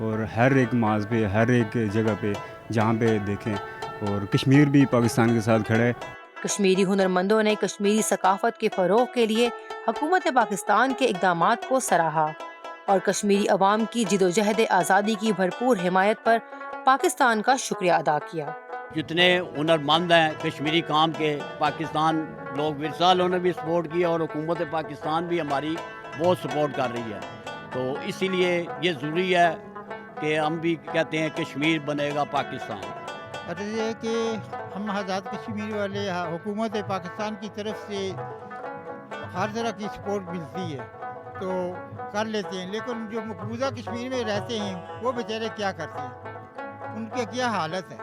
और हर एक माज पे, हर एक जगह पे जहाँ पे देखें, और कश्मीर भी पाकिस्तान के साथ खड़ा है। कश्मीरी हुनरमंदों ने कश्मीरी सकाफत के फ़रोग़ के लिए हुकूमत पाकिस्तान के इक़दामात को सराहा और कश्मीरी अवाम की जिदोजहद आज़ादी की भरपूर हिमायत पर पाकिस्तान का शुक्रिया अदा किया। जितने हुनरमंद हैं कश्मीरी काम के, पाकिस्तान लोग विरसा ने भी सपोर्ट किया और हुकूमत पाकिस्तान भी हमारी बहुत सपोर्ट कर रही है। तो इसीलिए ये ज़रूरी है कि हम भी कहते हैं कश्मीर बनेगा पाकिस्तान। और ये कि हम आज़ाद कश्मीर वाले हुकूमत पाकिस्तान की तरफ से हर तरह की सपोर्ट मिलती है तो कर लेते हैं, लेकिन जो मकबूजा कश्मीर में रहते हैं वो बेचारे क्या करते हैं, उनकी क्या हालत है,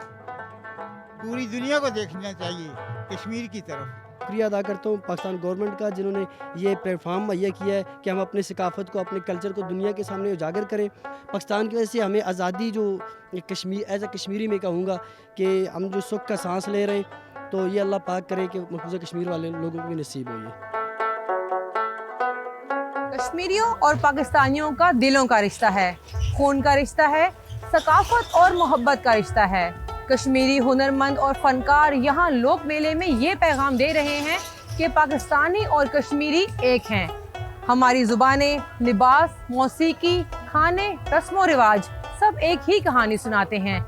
पूरी दुनिया को देखना चाहिए कश्मीर की तरफ। शुक्रिया अदा करता हूँ पाकिस्तान गवर्नमेंट का, जिन्होंने ये प्लेटफार्म मुहैया किया है कि हम अपने सकाफत को, अपने कल्चर को दुनिया के सामने उजागर करें। पाकिस्तान की वजह से हमें आज़ादी, जो कश्मीर एज ए कश्मीरी में कहूँगा कि हम जो सुख का सांस ले रहे हैं, तो ये अल्लाह पाक करे कि मकबूजा कश्मीर वाले लोगों को नसीब हो। कश्मीरियों और पाकिस्तानियों का दिलों का रिश्ता है, खून का रिश्ता है, सकाफत और मोहब्बत का रिश्ता है। कश्मीरी हुनरमंद और फनकार यहाँ लोक मेले में ये पैगाम दे रहे हैं کہ پاکستانی اور کشمیری ایک ہیں. ہماری زبانیں، لباس، موسیقی، کھانے، رسم و رواج سب ایک ہی کہانی سناتے ہیں،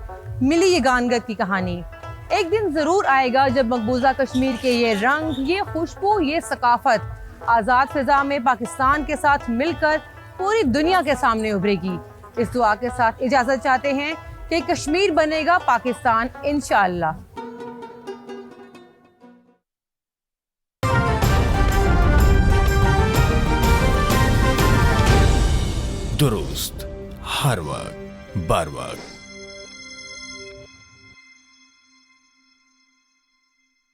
ملی یگانگت کی کہانی. ایک دن ضرور آئے گا جب مقبوضہ کشمیر کے یہ رنگ، یہ خوشبو، یہ ثقافت آزاد فضا میں پاکستان کے ساتھ مل کر پوری دنیا کے سامنے ابھرے گی. اس دعا کے ساتھ اجازت چاہتے ہیں کہ کشمیر بنے گا پاکستان انشاءاللہ. درست ہر وقت بر وقت